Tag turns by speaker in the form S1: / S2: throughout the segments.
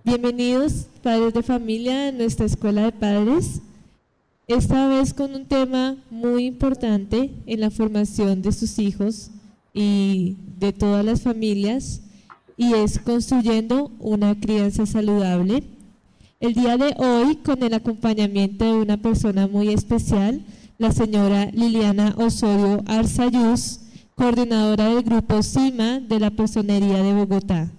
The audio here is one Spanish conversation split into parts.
S1: Bienvenidos, padres de familia, a nuestra escuela de padres. Esta vez con un tema muy importante en la formación de sus hijos y de todas las familias, y es construyendo una crianza saludable. El día de hoy, con el acompañamiento de una persona muy especial, la señora Liliana Osorio Arzayús, coordinadora del grupo CIMA de la Personería de Bogotá.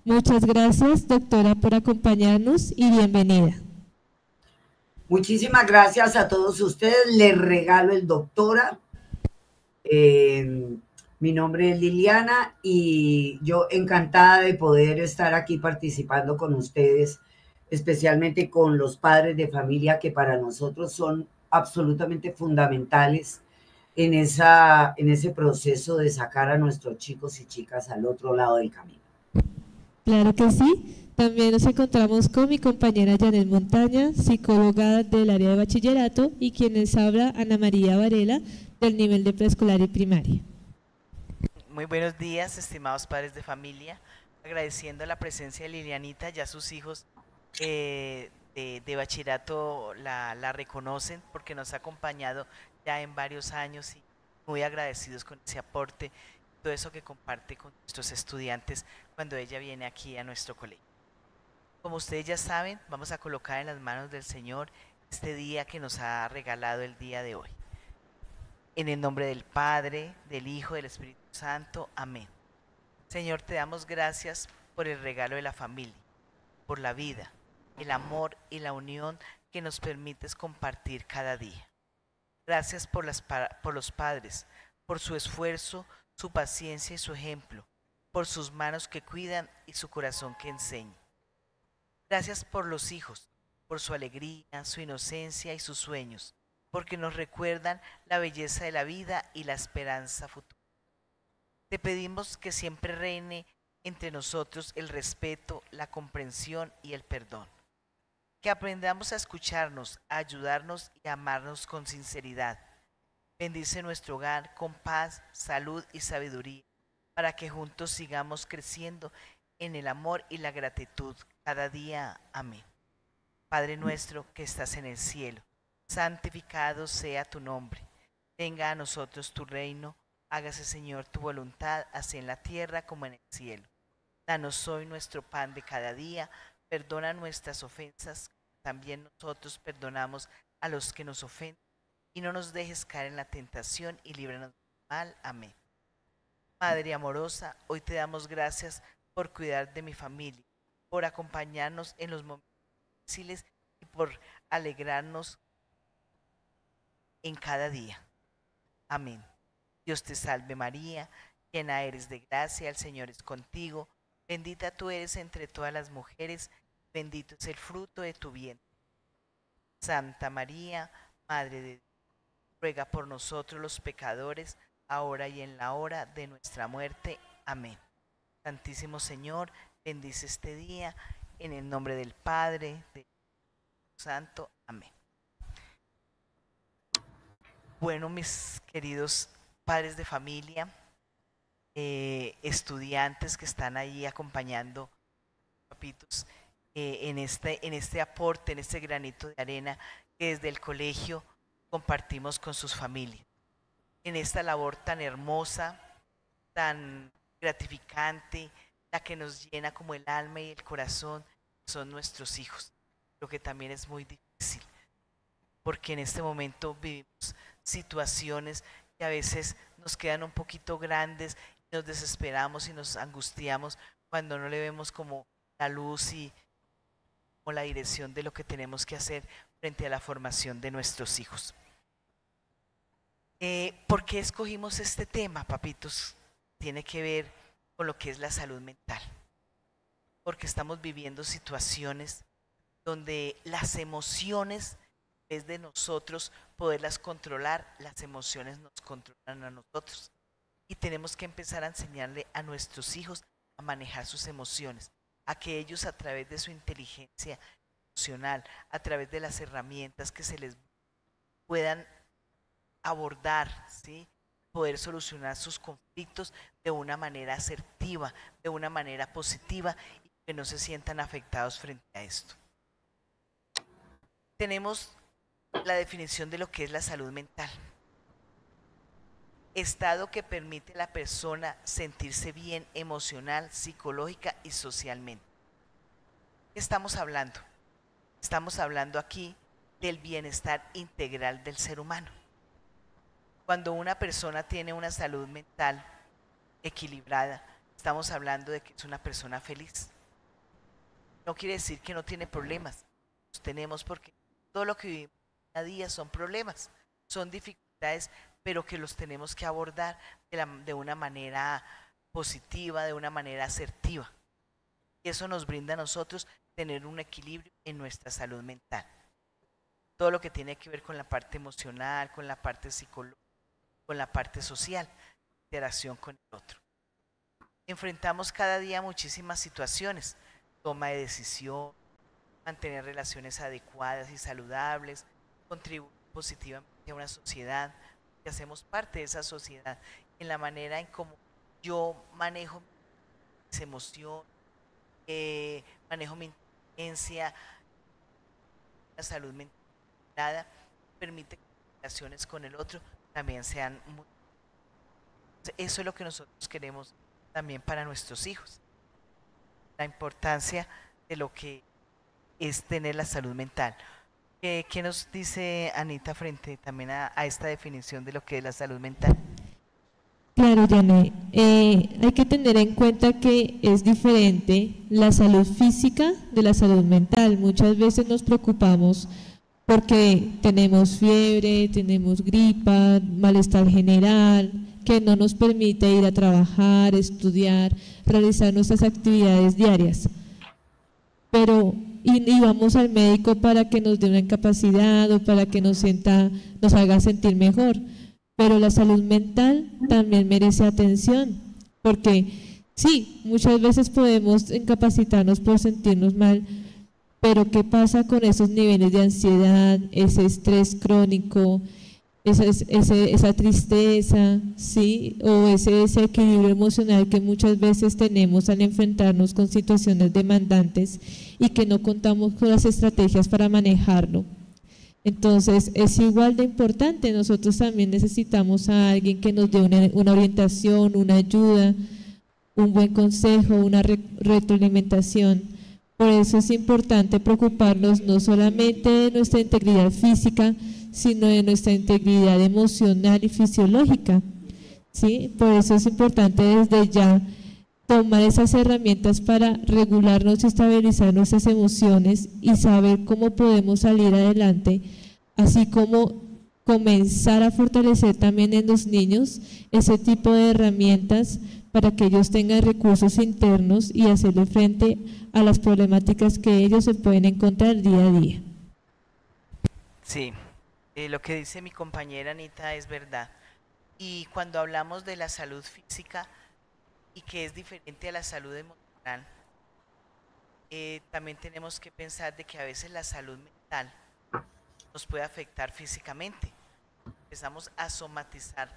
S1: Muchas gracias, doctora, por acompañarnos y bienvenida.
S2: Muchísimas gracias a todos ustedes. Les regalo el doctora. Mi nombre es Liliana y yo encantada de poder estar aquí participando con ustedes, especialmente con los padres de familia que para nosotros son absolutamente fundamentales en ese proceso de sacar a nuestros chicos y chicas al otro lado del camino.
S1: Claro que sí. También nos encontramos con mi compañera Janet Montaña, psicóloga del área de bachillerato, y quien les habla, Ana María Varela, del nivel de preescolar y primaria.
S3: Muy buenos días, estimados padres de familia. Agradeciendo la presencia de Lilianita, ya sus hijos de bachillerato la reconocen porque nos ha acompañado ya en varios años y muy agradecidos con ese aporte, todo eso que comparte con nuestros estudiantes cuando ella viene aquí a nuestro colegio. Como ustedes ya saben, vamos a colocar en las manos del Señor este día que nos ha regalado el día de hoy. En el nombre del Padre, del Hijo, del Espíritu Santo. Amén. Señor, te damos gracias por el regalo de la familia, por la vida, el amor y la unión que nos permites compartir cada día. Gracias por los padres, por su esfuerzo, su paciencia y su ejemplo, por sus manos que cuidan y su corazón que enseña. Gracias por los hijos, por su alegría, su inocencia y sus sueños, porque nos recuerdan la belleza de la vida y la esperanza futura. Te pedimos que siempre reine entre nosotros el respeto, la comprensión y el perdón. Que aprendamos a escucharnos, a ayudarnos y a amarnos con sinceridad. Bendice nuestro hogar con paz, salud y sabiduría, para que juntos sigamos creciendo en el amor y la gratitud cada día. Amén. Padre nuestro que estás en el cielo, santificado sea tu nombre. Venga a nosotros tu reino. Hágase, Señor, tu voluntad, así en la tierra como en el cielo. Danos hoy nuestro pan de cada día. Perdona nuestras ofensas, también nosotros perdonamos a los que nos ofenden. Y no nos dejes caer en la tentación y líbranos del mal. Amén. Madre amorosa, hoy te damos gracias por cuidar de mi familia, por acompañarnos en los momentos difíciles y por alegrarnos en cada día. Amén. Dios te salve María, llena eres de gracia, el Señor es contigo, bendita tú eres entre todas las mujeres, bendito es el fruto de tu vientre. Santa María, Madre de Dios, ruega por nosotros los pecadores, ahora y en la hora de nuestra muerte. Amén. Santísimo Señor, bendice este día, en el nombre del Padre, del Espíritu Santo. Amén. Bueno, mis queridos padres de familia, estudiantes que están ahí acompañando papitos en este aporte, en este granito de arena que desde el colegio compartimos con sus familias, en esta labor tan hermosa, tan gratificante, la que nos llena como el alma y el corazón, son nuestros hijos, lo que también es muy difícil, porque en este momento vivimos situaciones que a veces nos quedan un poquito grandes, nos desesperamos y nos angustiamos cuando no le vemos como la luz y como la dirección de lo que tenemos que hacer frente a la formación de nuestros hijos. ¿Por qué escogimos este tema, papitos? Tiene que ver con lo que es la salud mental, porque estamos viviendo situaciones donde las emociones, en vez de nosotros poderlas controlar, las emociones nos controlan a nosotros. Y tenemos que empezar a enseñarle a nuestros hijos a manejar sus emociones, a que ellos a través de su inteligencia emocional, a través de las herramientas que se les puedan abordar, ¿sí? Poder solucionar sus conflictos de una manera asertiva, de una manera positiva, y que no se sientan afectados frente a esto. Tenemos la definición de lo que es la salud mental. Estado que permite a la persona sentirse bien emocional, psicológica y socialmente. ¿Qué estamos hablando? Estamos hablando aquí del bienestar integral del ser humano. Cuando una persona tiene una salud mental equilibrada, estamos hablando de que es una persona feliz. No quiere decir que no tiene problemas. Los tenemos porque todo lo que vivimos cada día son problemas, son dificultades, pero que los tenemos que abordar de una manera positiva, de una manera asertiva. Y eso nos brinda a nosotros tener un equilibrio en nuestra salud mental. Todo lo que tiene que ver con la parte emocional, con la parte psicológica, con la parte social, interacción con el otro. Enfrentamos cada día muchísimas situaciones, toma de decisión, mantener relaciones adecuadas y saludables, contribuir positivamente a una sociedad, que hacemos parte de esa sociedad, en la manera en cómo yo manejo mis emociones, manejo mi inteligencia, la salud mental, permite que las relaciones con el otro también sean muy... Eso es lo que nosotros queremos también para nuestros hijos. La importancia de lo que es tener la salud mental. ¿Qué nos dice Anita frente también a esta definición de lo que es la salud mental?
S1: Claro, Janet. Hay que tener en cuenta que es diferente la salud física de la salud mental. Muchas veces nos preocupamos porque tenemos fiebre, tenemos gripa, malestar general, que no nos permite ir a trabajar, estudiar, realizar nuestras actividades diarias. Pero y vamos al médico para que nos dé una incapacidad o para que nos haga sentir mejor. Pero la salud mental también merece atención, porque sí, muchas veces podemos incapacitarnos por sentirnos mal, pero ¿qué pasa con esos niveles de ansiedad, ese estrés crónico, esa tristeza, ¿sí? O ese desequilibrio emocional que muchas veces tenemos al enfrentarnos con situaciones demandantes y que no contamos con las estrategias para manejarlo? Entonces es igual de importante. Nosotros también necesitamos a alguien que nos dé una orientación, una ayuda, un buen consejo, una retroalimentación. Por eso es importante preocuparnos no solamente de nuestra integridad física, sino de nuestra integridad emocional y fisiológica, ¿sí? Por eso es importante desde ya tomar esas herramientas para regularnos y estabilizar nuestras emociones y saber cómo podemos salir adelante, así como comenzar a fortalecer también en los niños ese tipo de herramientas para que ellos tengan recursos internos y hacerle frente a las problemáticas que ellos se pueden encontrar día a día.
S3: Sí, lo que dice mi compañera Anita es verdad. Y cuando hablamos de la salud física y que es diferente a la salud emocional, también tenemos que pensar de que a veces la salud mental nos puede afectar físicamente. Empezamos a somatizar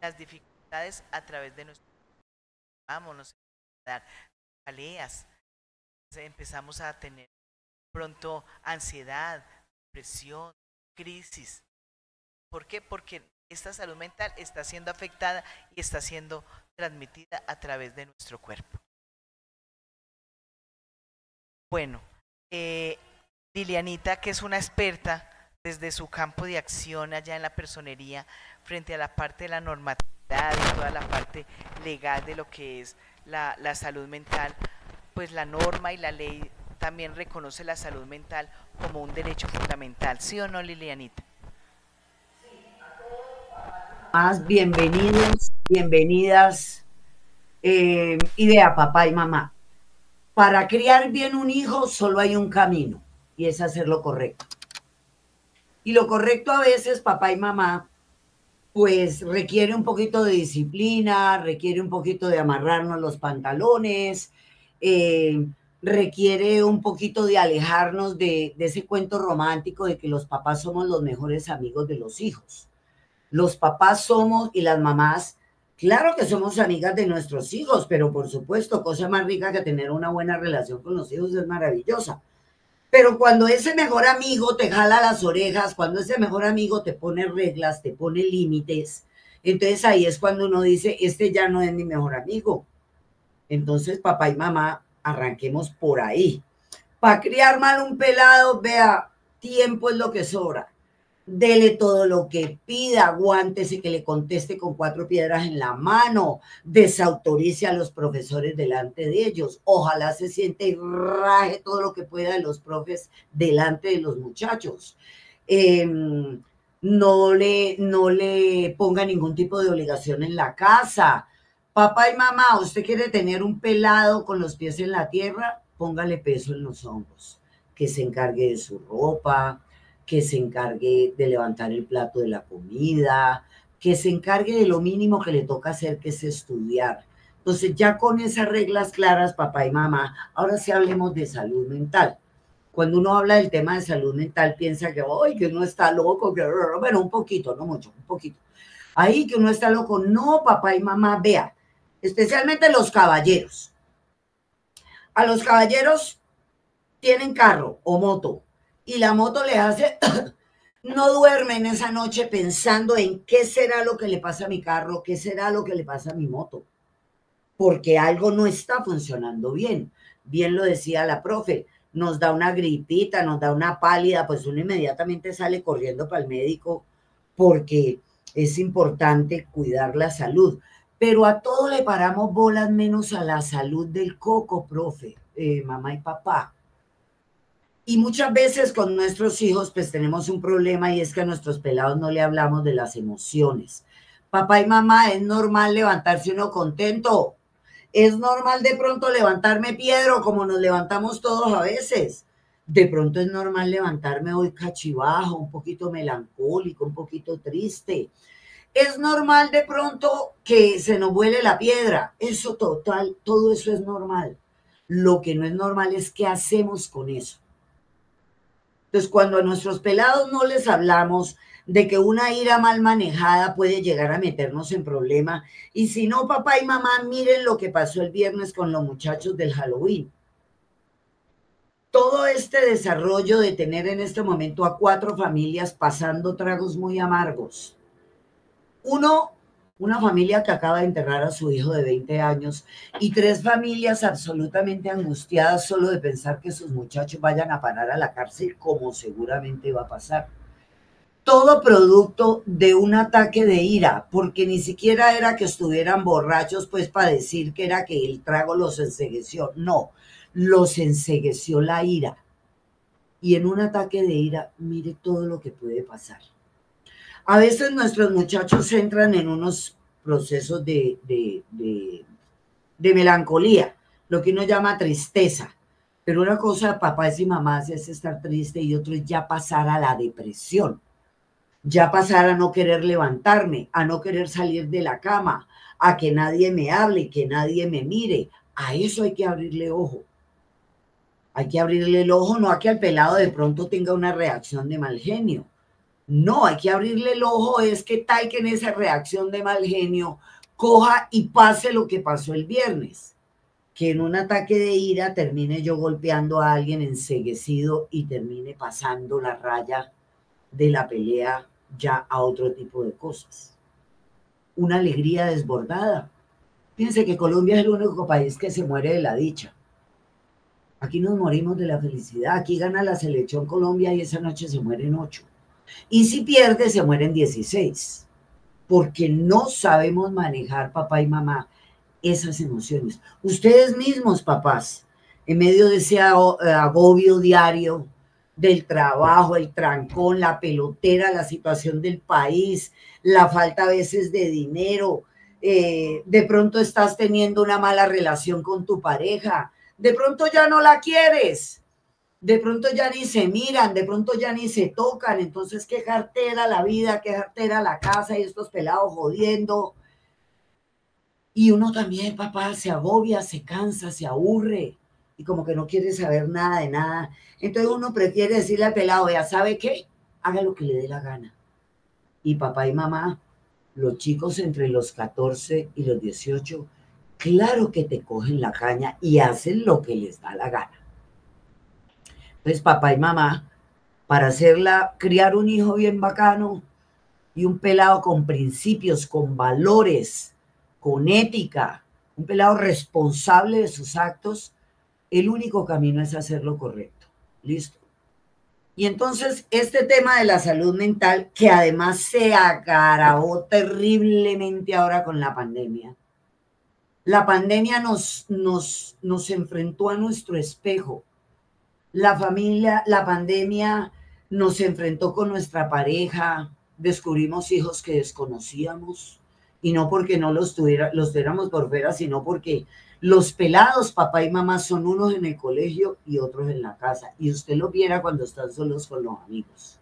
S3: las dificultades a través de nuestro nos a dar peleas, empezamos a tener pronto ansiedad, depresión, crisis. ¿Por qué? Porque esta salud mental está siendo afectada y está siendo transmitida a través de nuestro cuerpo. Bueno, Lilianita, que es una experta desde su campo de acción allá en la personería frente a la parte de la normatividad y toda la parte legal de lo que es la salud mental, pues la norma y la ley también reconoce la salud mental como un derecho fundamental, ¿sí o no, Lilianita?
S2: Más bienvenidos, bienvenidas. Idea, papá y mamá. Para criar bien un hijo solo hay un camino y es hacer lo correcto. Y lo correcto a veces, papá y mamá, pues requiere un poquito de disciplina, requiere un poquito de amarrarnos los pantalones, requiere un poquito de alejarnos de ese cuento romántico de que los papás somos los mejores amigos de los hijos. Los papás somos y las mamás Claro que somos amigas de nuestros hijos, pero por supuesto, cosa más rica que tener una buena relación con los hijos es maravillosa. Pero cuando ese mejor amigo te jala las orejas, cuando ese mejor amigo te pone reglas, te pone límites, entonces ahí es cuando uno dice, este ya no es mi mejor amigo. Entonces, papá y mamá, arranquemos por ahí. Para criar mal un pelado, vea, tiempo es lo que sobra. Dele todo lo que pida, aguántese que le conteste con 4 piedras en la mano, desautorice a los profesores delante de ellos, ojalá se siente y raje todo lo que pueda de los profes delante de los muchachos. No le ponga ningún tipo de obligación en la casa. Papá y mamá, ¿usted quiere tener un pelado con los pies en la tierra? Póngale peso en los hombros, que se encargue de su ropa, que se encargue de levantar el plato de la comida, que se encargue de lo mínimo que le toca hacer, que es estudiar. Entonces, ya con esas reglas claras, papá y mamá, ahora sí hablemos de salud mental. Cuando uno habla del tema de salud mental, piensa que, ¡ay, que uno está loco! Que... Bueno, un poquito, no mucho, un poquito. Ahí que uno está loco. No, papá y mamá, vea, especialmente los caballeros. A los caballeros tienen carro o moto y la moto le hace, no duermen esa noche pensando en qué será lo que le pasa a mi carro, qué será lo que le pasa a mi moto, porque algo no está funcionando bien. Bien lo decía la profe, nos da una gripita, nos da una pálida, pues uno inmediatamente sale corriendo para el médico porque es importante cuidar la salud. Pero a todo le paramos bolas menos a la salud del coco, profe, mamá y papá. Y muchas veces con nuestros hijos pues tenemos un problema y es que a nuestros pelados no le hablamos de las emociones. Papá y mamá, es normal levantarse uno contento. Es normal de pronto levantarme piedro como nos levantamos todos a veces. De pronto es normal levantarme hoy cachivajo, un poquito melancólico, un poquito triste. Es normal de pronto que se nos vuele la piedra. Eso total, todo eso es normal. Lo que no es normal es qué hacemos con eso. Entonces, cuando a nuestros pelados no les hablamos de que una ira mal manejada puede llegar a meternos en problema, y si no, papá y mamá, miren lo que pasó el viernes con los muchachos del Halloween. Todo este desarrollo de tener en este momento a 4 familias pasando tragos muy amargos. Una familia que acaba de enterrar a su hijo de 20 años y 3 familias absolutamente angustiadas solo de pensar que sus muchachos vayan a parar a la cárcel, como seguramente va a pasar. Todo producto de un ataque de ira, porque ni siquiera era que estuvieran borrachos, pues para decir que era que el trago los encegueció. No, los encegueció la ira. Y en un ataque de ira, mire todo lo que puede pasar. A veces nuestros muchachos entran en unos procesos de melancolía, lo que uno llama tristeza. Pero una cosa, papás y mamás, es estar triste y otro es ya pasar a la depresión, ya pasar a no querer levantarme, a no querer salir de la cama, a que nadie me hable, que nadie me mire. A eso hay que abrirle ojo. Hay que abrirle el ojo, no a que al pelado de pronto tenga una reacción de mal genio. No, hay que abrirle el ojo, es que tal que en esa reacción de mal genio coja y pase lo que pasó el viernes, que en un ataque de ira termine yo golpeando a alguien enceguecido y termine pasando la raya de la pelea ya a otro tipo de cosas. Una alegría desbordada. Fíjense que Colombia es el único país que se muere de la dicha. Aquí nos morimos de la felicidad, aquí gana la selección Colombia y esa noche se mueren 8. Y si pierde, se mueren 16, porque no sabemos manejar, papá y mamá, esas emociones. Ustedes mismos, papás, en medio de ese agobio diario del trabajo, el trancón, la pelotera, la situación del país, la falta a veces de dinero, de pronto estás teniendo una mala relación con tu pareja, de pronto ya no la quieres. De pronto ya ni se miran, de pronto ya ni se tocan, entonces qué jartera la vida, qué jartera la casa y estos pelados jodiendo. Y uno también, papá, se agobia, se cansa, se aburre y como que no quiere saber nada de nada. Entonces uno prefiere decirle al pelado, vea, ¿sabe qué? Haga lo que le dé la gana. Y papá y mamá, los chicos entre los 14 y los 18, claro que te cogen la caña y hacen lo que les da la gana. Entonces, papá y mamá, para criar un hijo bien bacano y un pelado con principios, con valores, con ética, un pelado responsable de sus actos, el único camino es hacer lo correcto. ¿Listo? Y entonces este tema de la salud mental, que además se agravó terriblemente ahora con la pandemia nos enfrentó a nuestro espejo. La pandemia nos enfrentó con nuestra pareja, descubrimos hijos que desconocíamos, y no porque no los tuviéramos por fuera, sino porque los pelados, papá y mamá, son unos en el colegio y otros en la casa, y usted lo viera cuando están solos con los amigos.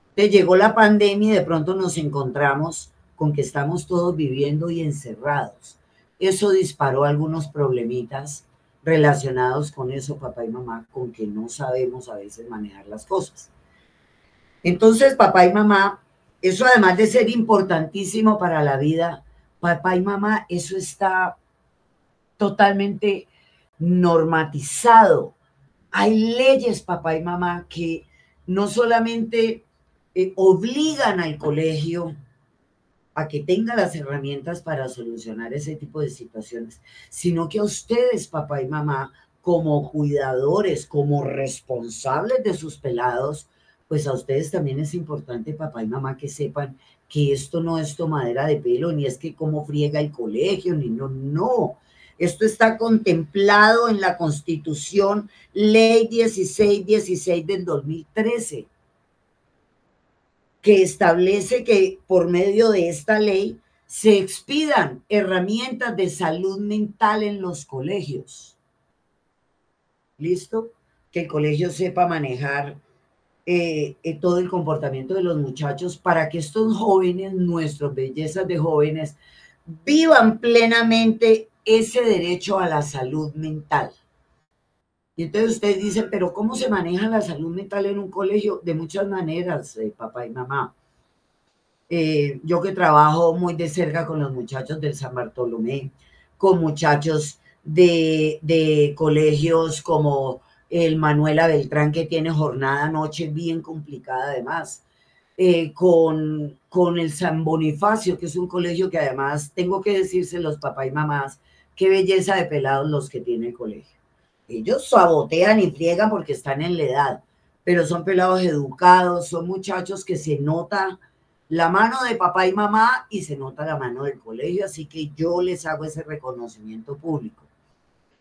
S2: Entonces llegó la pandemia y de pronto nos encontramos con que estamos todos viviendo y encerrados. Eso disparó algunos problemitas relacionados con eso, papá y mamá, con que no sabemos a veces manejar las cosas. Entonces, papá y mamá, eso además de ser importantísimo para la vida, papá y mamá, eso está totalmente normatizado. Hay leyes, papá y mamá, que no solamente obligan al colegio a que tenga las herramientas para solucionar ese tipo de situaciones, sino que a ustedes, papá y mamá, como cuidadores, como responsables de sus pelados, pues a ustedes también es importante, papá y mamá, que sepan que esto no es tomadera de pelo, ni es que cómo friega el colegio, ni no. Esto está contemplado en la Constitución, Ley 1616 del 2013, que establece que por medio de esta ley se expidan herramientas de salud mental en los colegios. ¿Listo? Que el colegio sepa manejar todo el comportamiento de los muchachos para que estos jóvenes, nuestras bellezas de jóvenes, vivan plenamente ese derecho a la salud mental. Y entonces ustedes dicen, pero ¿cómo se maneja la salud mental en un colegio? De muchas maneras, papá y mamá. Yo que trabajo muy de cerca con los muchachos del San Bartolomé, con muchachos de colegios como el Manuela Beltrán, que tiene jornada noche bien complicada además, con el San Bonifacio, que es un colegio que además, tengo que decírselos, papá y mamás, qué belleza de pelados los que tiene el colegio. Ellos sabotean y friegan porque están en la edad, pero son pelados educados, son muchachos que se nota la mano de papá y mamá y se nota la mano del colegio, así que yo les hago ese reconocimiento público.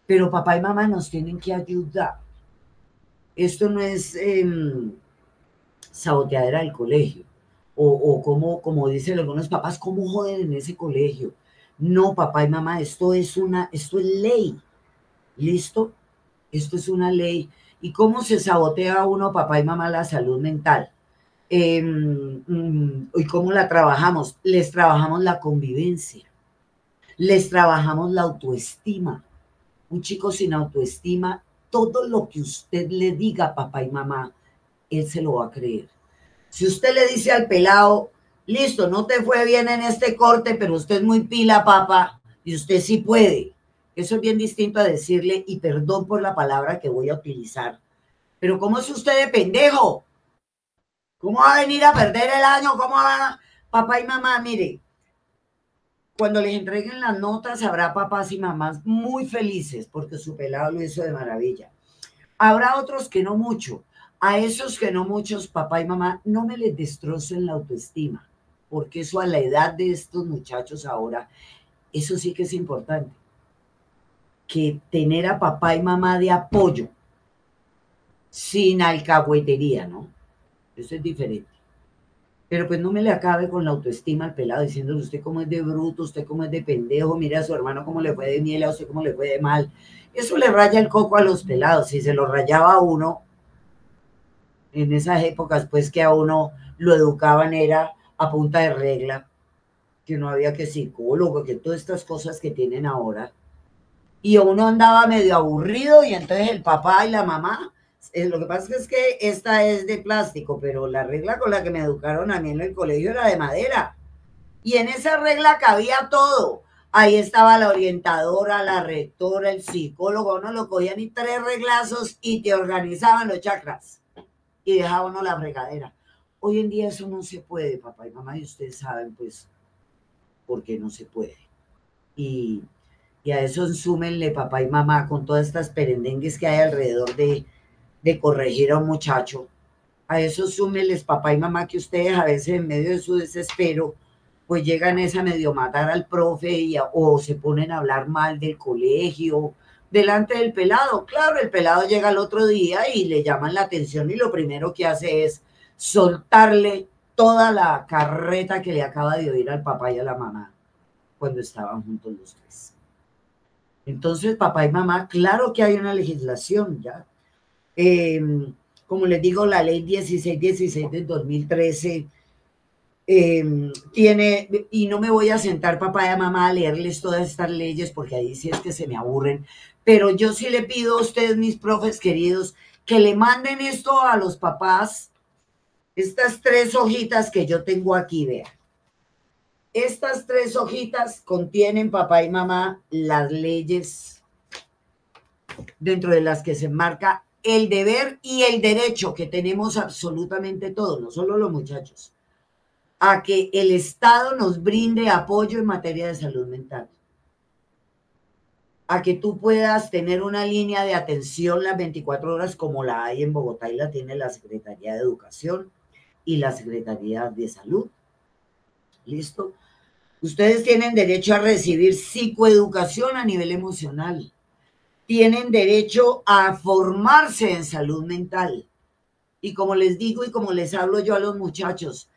S2: Pero papá y mamá nos tienen que ayudar. Esto no es saboteadera del colegio, o como dicen algunos papás, ¿cómo joden en ese colegio? No, papá y mamá, esto es ley. ¿Listo? Esto es una ley. ¿Y cómo se sabotea uno, papá y mamá, la salud mental? ¿Y cómo la trabajamos? Les trabajamos la convivencia. Les trabajamos la autoestima. Un chico sin autoestima, todo lo que usted le diga, papá y mamá, él se lo va a creer. Si usted le dice al pelado, listo, no te fue bien en este corte, pero usted es muy pila, papá, y usted sí puede. Eso es bien distinto a decirle, y perdón por la palabra que voy a utilizar, pero ¿cómo es usted de pendejo? ¿Cómo va a venir a perder el año? ¿Cómo va? Papá y mamá, mire, cuando les entreguen las notas, habrá papás y mamás muy felices porque su pelado lo hizo de maravilla. Habrá otros que no mucho. A esos que no muchos, papá y mamá, no me les destrocen la autoestima, porque eso a la edad de estos muchachos ahora, eso sí que es importante. Que tener a papá y mamá de apoyo, sin alcahuetería, ¿no? Eso es diferente. Pero pues no me le acabe con la autoestima al pelado, diciéndole usted cómo es de bruto, usted cómo es de pendejo, mire a su hermano cómo le fue de miel, a usted cómo le fue de mal. Eso le raya el coco a los pelados. Si se lo rayaba a uno, en esas épocas, pues que a uno lo educaban era a punta de regla, que no había que psicólogo, que todas estas cosas que tienen ahora. Y uno andaba medio aburrido y entonces el papá y la mamá, lo que pasa es que esta es de plástico, pero la regla con la que me educaron a mí en el colegio era de madera. Y en esa regla cabía todo. Ahí estaba la orientadora, la rectora, el psicólogo, uno lo cogían y 3 reglazos y te organizaban los chakras y dejaban uno la fregadera. Hoy en día eso no se puede, papá y mamá, y ustedes saben pues por qué no se puede. Y a eso súmenle papá y mamá con todas estas perendengues que hay alrededor de corregir a un muchacho. A eso súmenles papá y mamá que ustedes a veces en medio de su desespero pues llegan a medio matar al profe o se ponen a hablar mal del colegio delante del pelado. Claro, el pelado llega al otro día y le llaman la atención y lo primero que hace es soltarle toda la carreta que le acaba de oír al papá y a la mamá cuando estaban juntos los 3. Entonces, papá y mamá, claro que hay una legislación ya. Como les digo, la ley 1616 del 2013 tiene, y no me voy a sentar papá y mamá a leerles todas estas leyes porque ahí sí es que se me aburren, pero yo sí le pido a ustedes, mis profes queridos, que le manden esto a los papás, estas 3 hojitas que yo tengo aquí, vean. Estas 3 hojitas contienen, papá y mamá, las leyes dentro de las que se enmarca el deber y el derecho que tenemos absolutamente todos, no solo los muchachos, a que el Estado nos brinde apoyo en materia de salud mental, a que tú puedas tener una línea de atención las 24 horas como la hay en Bogotá y la tiene la Secretaría de Educación y la Secretaría de Salud. ¿Listo? Ustedes tienen derecho a recibir psicoeducación a nivel emocional. Tienen derecho a formarse en salud mental. Y como les digo y como les hablo yo a los muchachos,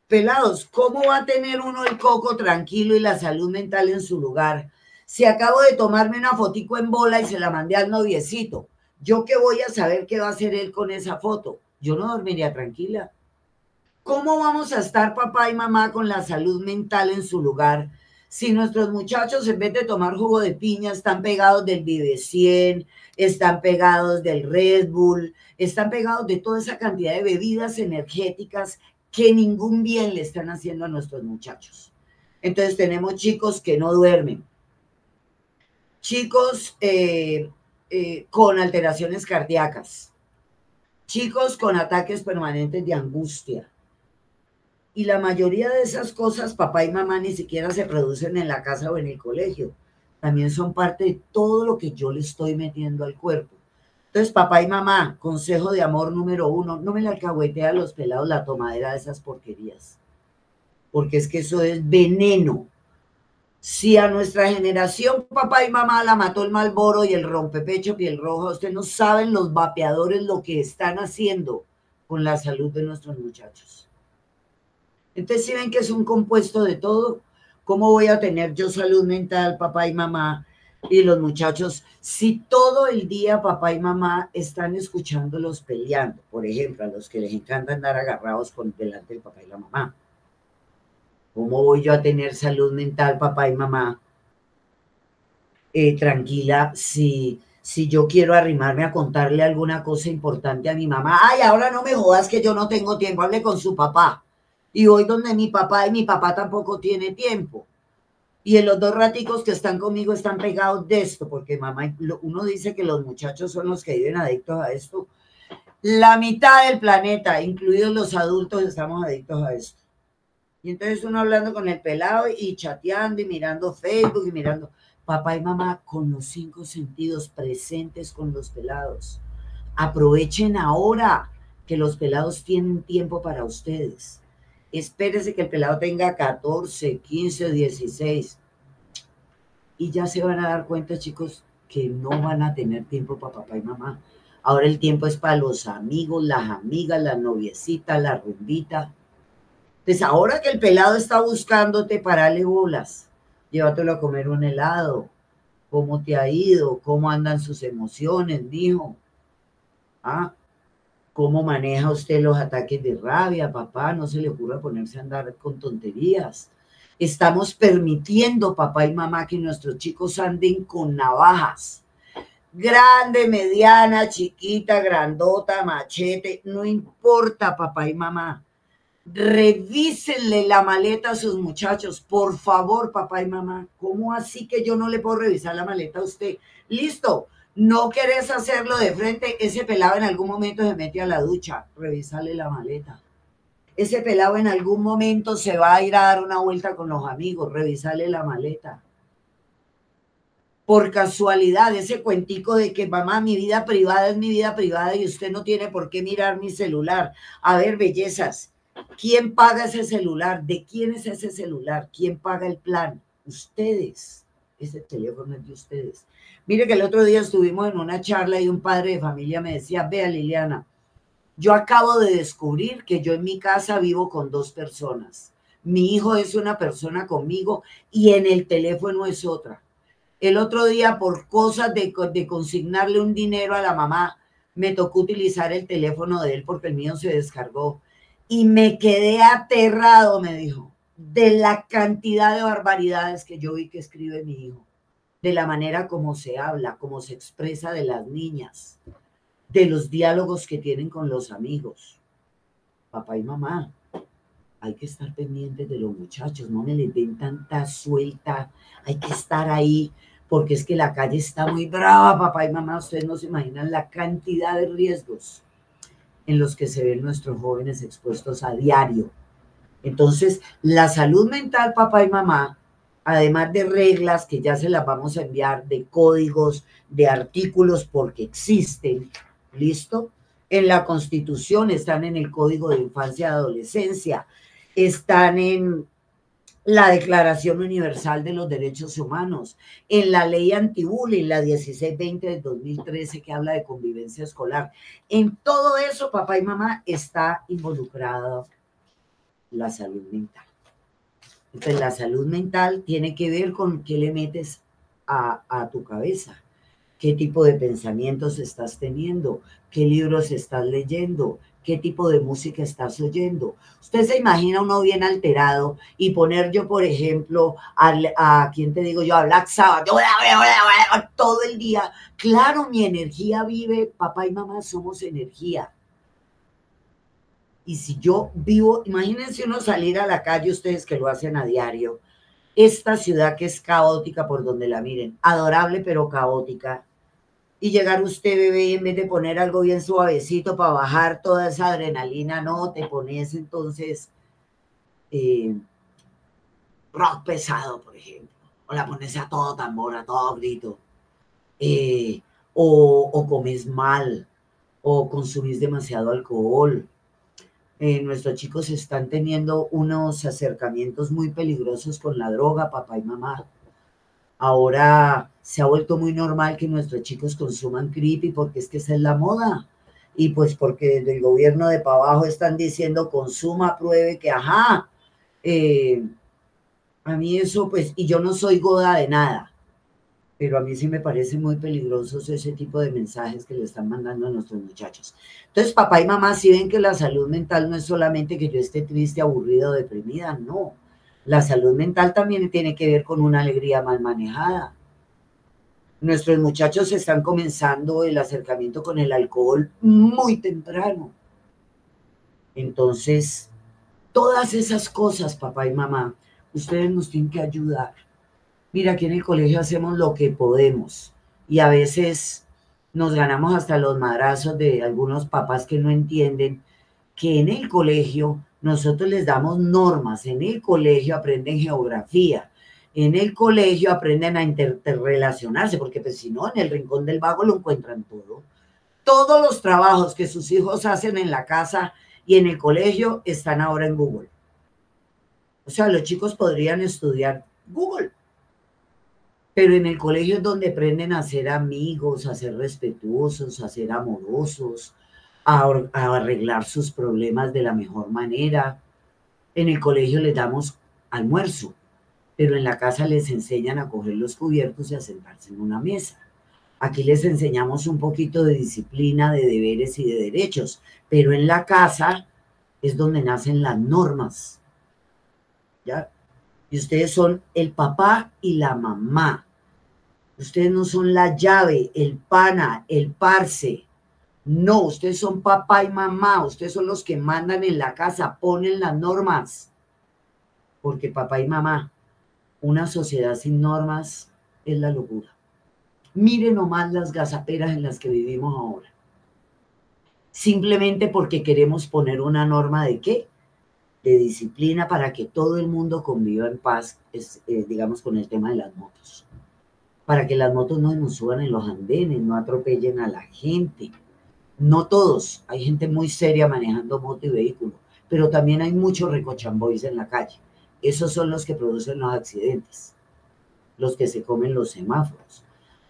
S2: pelados, ¿cómo va a tener uno el coco tranquilo y la salud mental en su lugar? Si acabo de tomarme una fotico en bola y se la mandé al noviecito, ¿yo qué voy a saber qué va a hacer él con esa foto? Yo no dormiría tranquila. ¿Cómo vamos a estar papá y mamá con la salud mental en su lugar si nuestros muchachos en vez de tomar jugo de piña están pegados del Vive 100, están pegados del Red Bull, están pegados de toda esa cantidad de bebidas energéticas que ningún bien le están haciendo a nuestros muchachos? Entonces tenemos chicos que no duermen, chicos con alteraciones cardíacas, chicos con ataques permanentes de angustia. Y la mayoría de esas cosas, papá y mamá, ni siquiera se producen en la casa o en el colegio. También son parte de todo lo que yo le estoy metiendo al cuerpo. Entonces, papá y mamá, consejo de amor número 1, no me le alcahuetea a los pelados la tomadera de esas porquerías. Porque es que eso es veneno. Si a nuestra generación, papá y mamá, la mató el Marlboro y el rompepecho piel roja, ustedes no saben los vapeadores lo que están haciendo con la salud de nuestros muchachos. Entonces, si ven que es un compuesto de todo, ¿cómo voy a tener yo salud mental, papá y mamá, y los muchachos, si todo el día papá y mamá están escuchándolos peleando? Por ejemplo, a los que les encanta andar agarrados delante del papá y la mamá. ¿Cómo voy yo a tener salud mental, papá y mamá, tranquila, si yo quiero arrimarme a contarle alguna cosa importante a mi mamá? Ay, ahora no me jodas que yo no tengo tiempo, hable con su papá. Y voy donde mi papá y mi papá tampoco tiene tiempo. Y en los 2 raticos que están conmigo están pegados de esto, porque mamá, uno dice que los muchachos son los que viven adictos a esto. La mitad del planeta, incluidos los adultos, estamos adictos a esto. Y entonces uno hablando con el pelado y chateando y mirando Facebook y mirando. Papá y mamá con los 5 sentidos presentes con los pelados. Aprovechen ahora que los pelados tienen tiempo para ustedes. Espérese que el pelado tenga 14, 15, 16. Y ya se van a dar cuenta, chicos, que no van a tener tiempo para papá y mamá. Ahora el tiempo es para los amigos, las amigas, las noviecitas, la rumbita. Entonces, ahora que el pelado está buscándote, parale bolas. Llévatelo a comer un helado. ¿Cómo te ha ido? ¿Cómo andan sus emociones, mijo? ¿Ah? ¿Cómo maneja usted los ataques de rabia, papá? No se le ocurra ponerse a andar con tonterías. Estamos permitiendo, papá y mamá, que nuestros chicos anden con navajas. Grande, mediana, chiquita, grandota, machete, no importa, papá y mamá. revísenle la maleta a sus muchachos, por favor, papá y mamá. ¿Cómo así que yo no le puedo revisar la maleta a usted? Listo, no querés hacerlo de frente, ese pelado en algún momento se mete a la ducha, revisarle la maleta. Ese pelado en algún momento se va a ir a dar una vuelta con los amigos, revisarle la maleta. Por casualidad, ese cuentico de que mamá, mi vida privada es mi vida privada y usted no tiene por qué mirar mi celular. A ver, bellezas, ¿quién paga ese celular? ¿De quién es ese celular? ¿Quién paga el plan? Ustedes. Ese teléfono es de ustedes. Mire que el otro día estuvimos en una charla y un padre de familia me decía, vea Liliana, yo acabo de descubrir que yo en mi casa vivo con 2 personas. Mi hijo es una persona conmigo y en el teléfono es otra. El otro día, por cosas de consignarle un dinero a la mamá, me tocó utilizar el teléfono de él porque el mío se descargó. Y me quedé aterrado, me dijo, de la cantidad de barbaridades que yo vi que escribe mi hijo, de la manera como se habla, como se expresa de las niñas, de los diálogos que tienen con los amigos. Papá y mamá, hay que estar pendientes de los muchachos, no me les den tanta suelta, hay que estar ahí, porque es que la calle está muy brava, papá y mamá, ustedes no se imaginan la cantidad de riesgos en los que se ven nuestros jóvenes expuestos a diario. Entonces, la salud mental, papá y mamá, además de reglas que ya se las vamos a enviar, de códigos, de artículos, porque existen, ¿listo? En la Constitución, están en el Código de Infancia y Adolescencia, están en la Declaración Universal de los Derechos Humanos, en la Ley Antibullying, la 1620 del 2013, que habla de convivencia escolar. En todo eso, papá y mamá, está involucrada la salud mental. Entonces, la salud mental tiene que ver con qué le metes a tu cabeza, qué tipo de pensamientos estás teniendo, qué libros estás leyendo, qué tipo de música estás oyendo. Usted se imagina uno bien alterado y poner yo, por ejemplo, a ¿quién te digo yo? A Black Sabbath, todo el día. Claro, mi energía vive, papá y mamá somos energía. Y si yo vivo, imagínense uno salir a la calle, ustedes que lo hacen a diario, esta ciudad que es caótica por donde la miren, adorable pero caótica, y llegar usted, bebé, y en vez de poner algo bien suavecito para bajar toda esa adrenalina, no, te pones entonces rock pesado, por ejemplo, o la pones a todo tambor, a todo grito, o comes mal, o consumís demasiado alcohol. Nuestros chicos están teniendo unos acercamientos muy peligrosos con la droga, papá y mamá. Ahora se ha vuelto muy normal que nuestros chicos consuman creepy porque es que esa es la moda. Y pues porque desde el gobierno de para abajo están diciendo consuma, pruebe que ajá. A mí eso pues, y yo no soy goda de nada, pero a mí sí me parece muy peligrosos ese tipo de mensajes que le están mandando a nuestros muchachos. Entonces, papá y mamá, si ven que la salud mental no es solamente que yo esté triste, aburrida o deprimida, no. La salud mental también tiene que ver con una alegría mal manejada. Nuestros muchachos están comenzando el acercamiento con el alcohol muy temprano. Entonces, todas esas cosas, papá y mamá, ustedes nos tienen que ayudar. Mira, aquí en el colegio hacemos lo que podemos y a veces nos ganamos hasta los madrazos de algunos papás que no entienden que en el colegio nosotros les damos normas, en el colegio aprenden geografía, en el colegio aprenden a interrelacionarse, porque pues si no, en el rincón del vago lo encuentran todo. Todos los trabajos que sus hijos hacen en la casa y en el colegio están ahora en Google. O sea, los chicos podrían estudiar Google, pero en el colegio es donde aprenden a ser amigos, a ser respetuosos, a ser amorosos, a arreglar sus problemas de la mejor manera. En el colegio les damos almuerzo, pero en la casa les enseñan a coger los cubiertos y a sentarse en una mesa. Aquí les enseñamos un poquito de disciplina, de deberes y de derechos, pero en la casa es donde nacen las normas, ¿ya? Y ustedes son el papá y la mamá. Ustedes no son la llave, el pana, el parce. No, ustedes son papá y mamá, ustedes son los que mandan en la casa, ponen las normas. Porque papá y mamá, una sociedad sin normas es la locura. Miren nomás las gazaperas en las que vivimos ahora. Simplemente porque queremos poner una norma de ¿qué? De disciplina para que todo el mundo conviva en paz, digamos, con el tema de las motos. Para que las motos no nos suban en los andenes, no atropellen a la gente. No todos, hay gente muy seria manejando moto y vehículo, pero también hay muchos recochamboys en la calle. Esos son los que producen los accidentes, los que se comen los semáforos.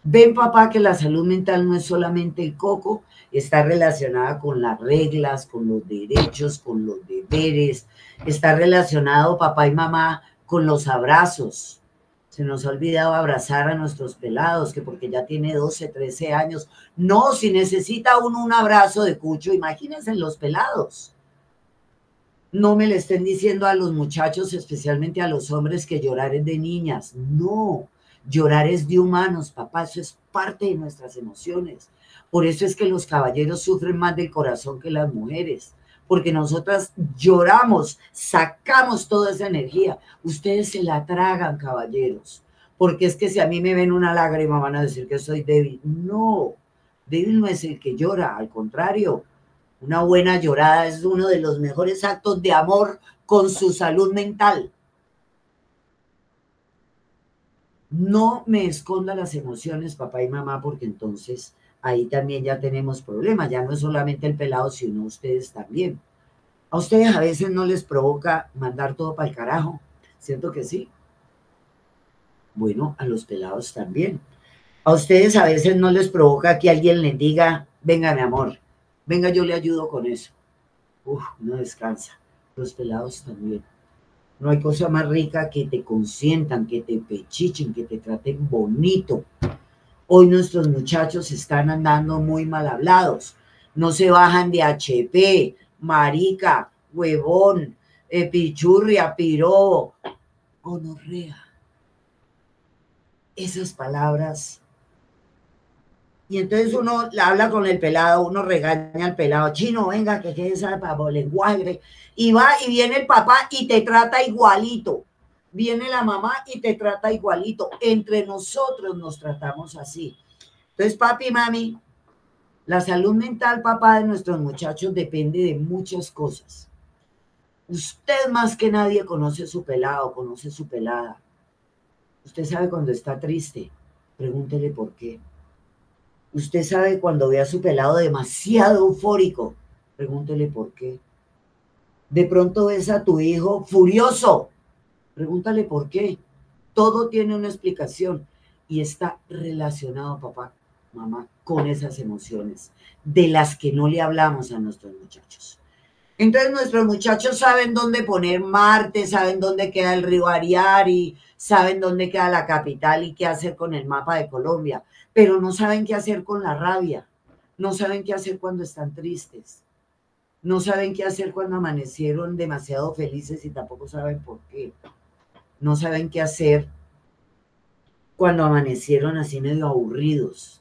S2: Ven, papá, que la salud mental no es solamente el coco, está relacionada con las reglas, con los derechos, con los deberes, está relacionado, papá y mamá, con los abrazos. Se nos ha olvidado abrazar a nuestros pelados, que porque ya tiene 12, 13 años. No, si necesita uno un abrazo de cucho, imagínense los pelados. No me le estén diciendo a los muchachos, especialmente a los hombres, que llorar es de niñas. No, llorar es de humanos, papá, eso es parte de nuestras emociones. Por eso es que los caballeros sufren más del corazón que las mujeres, porque nosotras lloramos, sacamos toda esa energía. Ustedes se la tragan, caballeros, porque es que si a mí me ven una lágrima van a decir que soy débil. No, débil no es el que llora, al contrario. Una buena llorada es uno de los mejores actos de amor con su salud mental. No me esconda las emociones, papá y mamá, porque entonces ahí también ya tenemos problemas. Ya no es solamente el pelado, sino ustedes también. A ustedes a veces no les provoca mandar todo para el carajo. Siento que sí. Bueno, a los pelados también. A ustedes a veces no les provoca que alguien les diga, venga, mi amor, venga, yo le ayudo con eso. Uf, no descansa. Los pelados también. No hay cosa más rica que te consientan, que te pechichen, que te traten bonito. Hoy nuestros muchachos están andando muy mal hablados. No se bajan de HP, marica, huevón, pichurria, pirobo, gonorrea. Esas palabras. Y entonces uno habla con el pelado, uno regaña al pelado, chino, venga, que quede esa lenguaje. Y va y viene el papá y te trata igualito. Viene la mamá y te trata igualito. Entre nosotros nos tratamos así. Entonces, papi y mami, la salud mental, papá, de nuestros muchachos depende de muchas cosas. Usted más que nadie conoce su pelado, conoce su pelada. Usted sabe cuando está triste, pregúntele por qué. Usted sabe cuando ve a su pelado demasiado eufórico, pregúntele por qué. De pronto ves a tu hijo furioso, pregúntale por qué. Todo tiene una explicación y está relacionado, papá, mamá, con esas emociones de las que no le hablamos a nuestros muchachos. Entonces nuestros muchachos saben dónde poner Marte, saben dónde queda el río Ariari, saben dónde queda la capital y qué hacer con el mapa de Colombia, pero no saben qué hacer con la rabia, no saben qué hacer cuando están tristes, no saben qué hacer cuando amanecieron demasiado felices y tampoco saben por qué, no saben qué hacer cuando amanecieron así medio aburridos.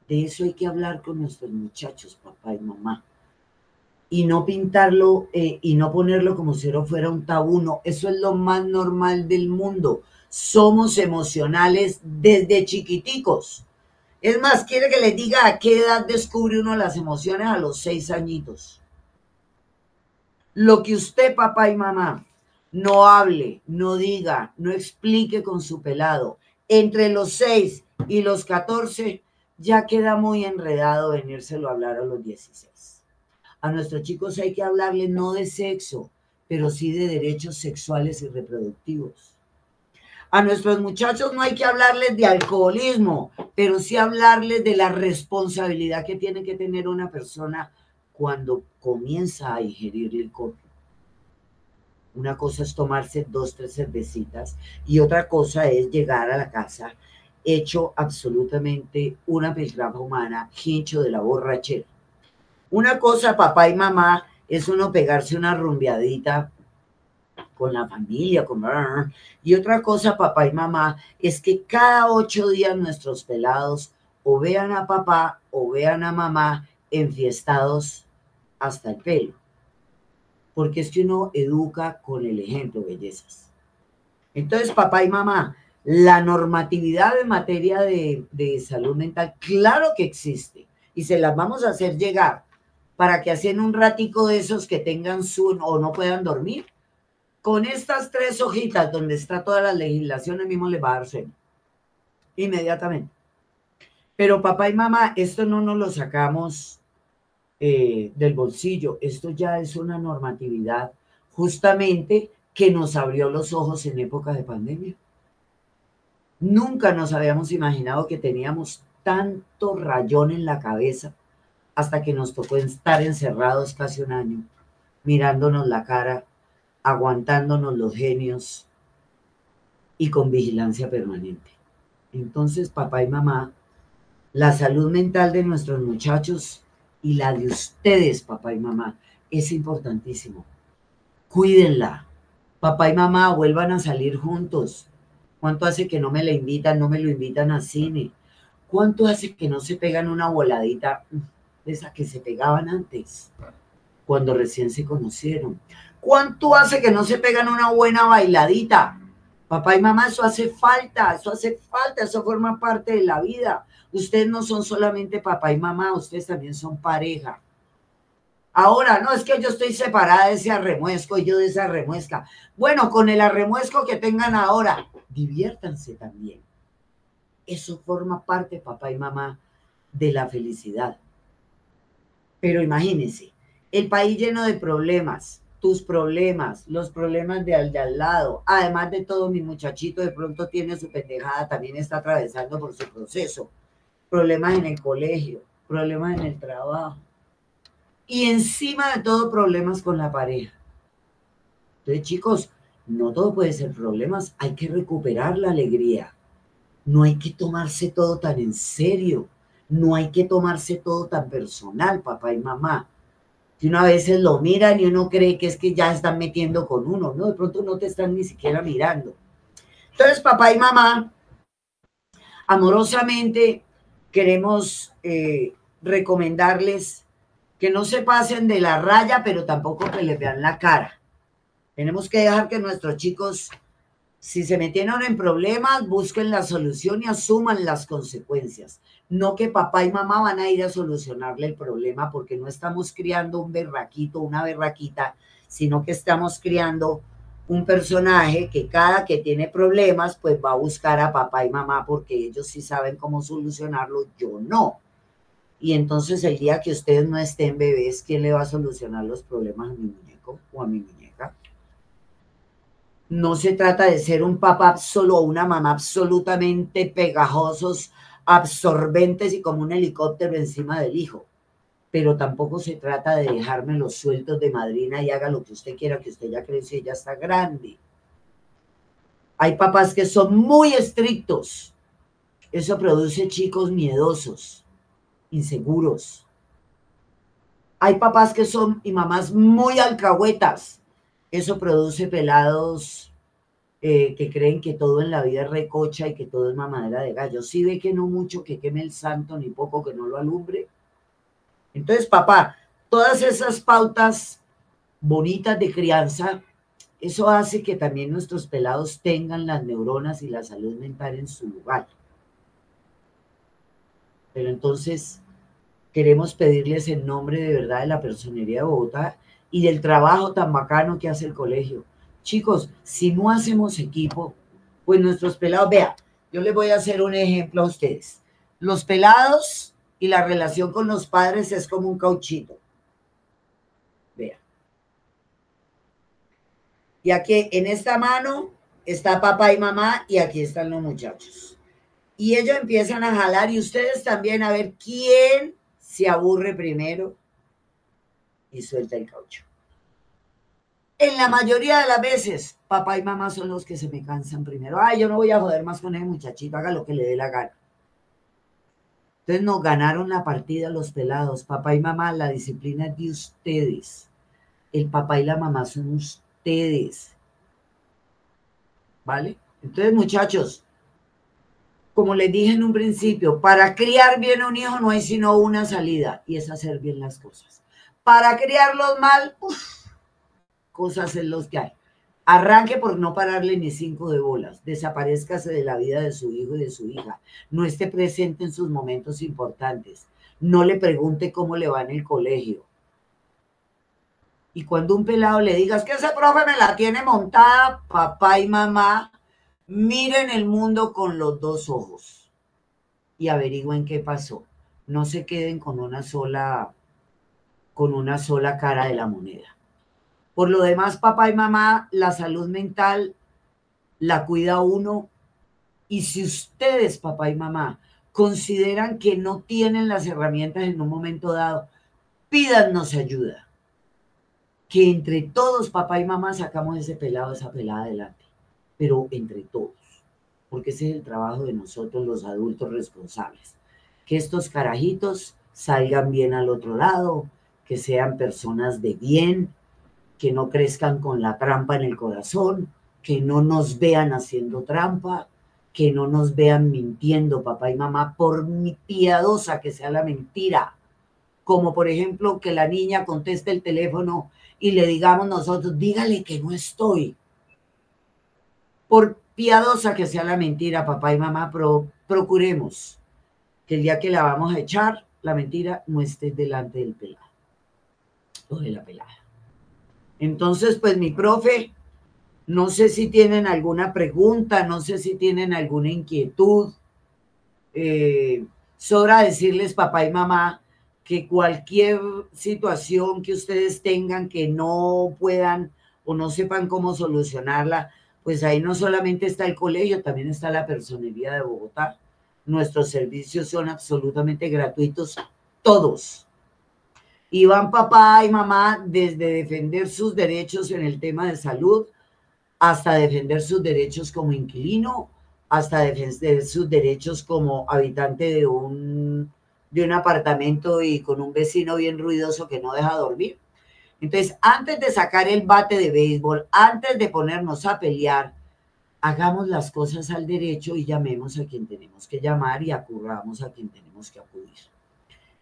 S2: De eso hay que hablar con nuestros muchachos, papá y mamá. Y no pintarlo y no ponerlo como si no fuera un tabú. No, eso es lo más normal del mundo. Somos emocionales desde chiquiticos. Es más, quiere que les diga a qué edad descubre uno las emociones. A los 6 añitos. Lo que usted, papá y mamá, no hable, no diga, no explique con su pelado entre los 6 y los 14, ya queda muy enredado venírselo a hablar a los 16. A nuestros chicos hay que hablarles no de sexo, pero sí de derechos sexuales y reproductivos. A nuestros muchachos no hay que hablarles de alcoholismo, pero sí hablarles de la responsabilidad que tiene que tener una persona cuando comienza a ingerir licor. Una cosa es tomarse 2, 3 cervecitas y otra cosa es llegar a la casa hecho absolutamente una piltrafa humana, hincho de la borrachera. Una cosa, papá y mamá, es uno pegarse una rumbeadita con la familia, y otra cosa, papá y mamá, es que cada 8 días nuestros pelados o vean a papá o vean a mamá enfiestados hasta el pelo. Porque es que uno educa con el ejemplo, bellezas. Entonces, papá y mamá, la normatividad en materia de salud mental, claro que existe. Y se las vamos a hacer llegar para que hacen un ratico de esos que tengan o no puedan dormir. Con estas 3 hojitas donde está toda la legislación, el mismo les va a dar sueño. Inmediatamente. Pero papá y mamá, esto no nos lo sacamos del bolsillo. Esto ya es una normatividad justamente que nos abrió los ojos en época de pandemia. Nunca nos habíamos imaginado que teníamos tanto rayón en la cabeza hasta que nos tocó estar encerrados casi un año, mirándonos la cara, aguantándonos los genios y con vigilancia permanente. Entonces, papá y mamá, la salud mental de nuestros muchachos y la de ustedes, papá y mamá, es importantísimo. Cuídenla. Papá y mamá, vuelvan a salir juntos. ¿Cuánto hace que no me la invitan, no me lo invitan al cine? ¿Cuánto hace que no se pegan una voladita de esa que se pegaban antes, cuando recién se conocieron? ¿Cuánto hace que no se pegan una buena bailadita? Papá y mamá, eso hace falta, eso forma parte de la vida. Ustedes no son solamente papá y mamá, ustedes también son pareja. Ahora, no, es que yo estoy separada de ese arremuesco y yo de esa arremuesca. Bueno, con el arremuesco que tengan ahora, diviértanse también. Eso forma parte, papá y mamá, de la felicidad. Pero imagínense, el país lleno de problemas, tus problemas, los problemas de al lado, además de todo, mi muchachito de pronto tiene su pendejada, también está atravesando por su proceso. Problemas en el colegio, problemas en el trabajo. Y encima de todo, problemas con la pareja. Entonces, chicos, no todo puede ser problemas, hay que recuperar la alegría. No hay que tomarse todo tan en serio, no hay que tomarse todo tan personal, papá y mamá. Que una vez lo miran y uno cree que es que ya están metiendo con uno, ¿no? De pronto no te están ni siquiera mirando. Entonces, papá y mamá, amorosamente queremos recomendarles que no se pasen de la raya, pero tampoco que les vean la cara. Tenemos que dejar que nuestros chicos, si se metieron en problemas, busquen la solución y asuman las consecuencias. No que papá y mamá van a ir a solucionarle el problema, porque no estamos criando un berraquito, una berraquita, sino que estamos criando un personaje que cada que tiene problemas, pues va a buscar a papá y mamá, porque ellos sí saben cómo solucionarlo, yo no. Y entonces el día que ustedes no estén bebés, ¿quién le va a solucionar los problemas a mi muñeco o a mi muñeca? No se trata de ser un papá solo o una mamá absolutamente pegajosos, absorbentes y como un helicóptero encima del hijo. Pero tampoco se trata de dejarme los sueltos de madrina y haga lo que usted quiera, que usted ya creció y ya está grande. Hay papás que son muy estrictos. Eso produce chicos miedosos, inseguros. Hay papás que son y mamás muy alcahuetas. Eso produce pelados que creen que todo en la vida es recocha y que todo es mamadera de gallo. Sí ve que no mucho que queme el santo, ni poco que no lo alumbre. Entonces, papá, todas esas pautas bonitas de crianza, eso hace que también nuestros pelados tengan las neuronas y la salud mental en su lugar. Pero entonces queremos pedirles en nombre de verdad de la Personería de Bogotá y del trabajo tan bacano que hace el colegio. Chicos, si no hacemos equipo, pues nuestros pelados, vea, yo les voy a hacer un ejemplo a ustedes. Los pelados y la relación con los padres es como un cauchito. Vea. Y aquí en esta mano está papá y mamá y aquí están los muchachos. Y ellos empiezan a jalar y ustedes también a ver quién se aburre primero y suelta el caucho. En la mayoría de las veces, papá y mamá son los que se me cansan primero. Ay, yo no voy a joder más con ese muchachito, haga lo que le dé la gana. Entonces nos ganaron la partida los pelados. Papá y mamá, la disciplina es de ustedes. El papá y la mamá son ustedes. ¿Vale? Entonces, muchachos, como les dije en un principio, para criar bien a un hijo no hay sino una salida, y es hacer bien las cosas. Para criarlos mal, cosas en los que hay. Arranque por no pararle ni 5 de bolas. Desaparezcase de la vida de su hijo y de su hija. No esté presente en sus momentos importantes. No le pregunte cómo le va en el colegio. Y cuando un pelado le digas que ese profe me la tiene montada, papá y mamá, miren el mundo con los dos ojos y averigüen qué pasó. No se queden con una sola cara de la moneda. Por lo demás, papá y mamá, la salud mental la cuida uno. Y si ustedes, papá y mamá, consideran que no tienen las herramientas en un momento dado, pídanos ayuda. Que entre todos, papá y mamá, sacamos ese pelado, esa pelada adelante. Pero entre todos. Porque ese es el trabajo de nosotros, los adultos responsables. Que estos carajitos salgan bien al otro lado, que sean personas de bien, que no crezcan con la trampa en el corazón, que no nos vean haciendo trampa, que no nos vean mintiendo, papá y mamá, por piadosa que sea la mentira. Como por ejemplo que la niña conteste el teléfono y le digamos nosotros, dígale que no estoy. Por piadosa que sea la mentira, papá y mamá, procuremos que el día que la vamos a echar, la mentira no esté delante del pelado o de la pelada. Entonces, pues mi profe, no sé si tienen alguna pregunta, no sé si tienen alguna inquietud. Sobra decirles, papá y mamá, que cualquier situación que ustedes tengan que no puedan o no sepan cómo solucionarla, pues ahí no solamente está el colegio, también está la Personería de Bogotá. Nuestros servicios son absolutamente gratuitos, todos. Y van papá y mamá desde defender sus derechos en el tema de salud, hasta defender sus derechos como inquilino, hasta defender sus derechos como habitante de un apartamento y con un vecino bien ruidoso que no deja dormir. Entonces, antes de sacar el bate de béisbol, antes de ponernos a pelear, hagamos las cosas al derecho y llamemos a quien tenemos que llamar y acurramos a quien tenemos que acudir.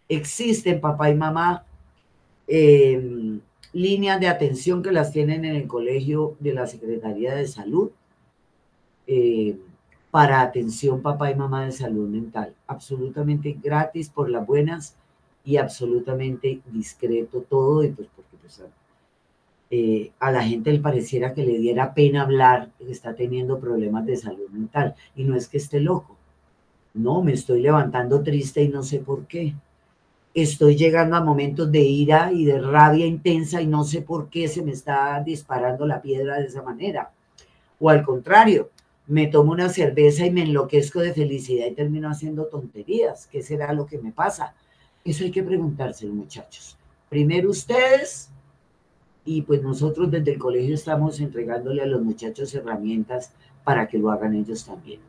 S2: Existen, papá y mamá, líneas de atención que las tienen en el colegio de la Secretaría de Salud para atención papá y mamá de salud mental, absolutamente gratis por las buenas y absolutamente discreto todo, y pues porque pues, a la gente le pareciera que le diera pena hablar que está teniendo problemas de salud mental, y no es que esté loco, no, me estoy levantando triste y no sé por qué. Estoy llegando a momentos de ira y de rabia intensa y no sé por qué se me está disparando la piedra de esa manera. O al contrario, me tomo una cerveza y me enloquezco de felicidad y termino haciendo tonterías. ¿Qué será lo que me pasa? Eso hay que preguntárselo, muchachos. Primero ustedes, y pues nosotros desde el colegio estamos entregándole a los muchachos herramientas para que lo hagan ellos también.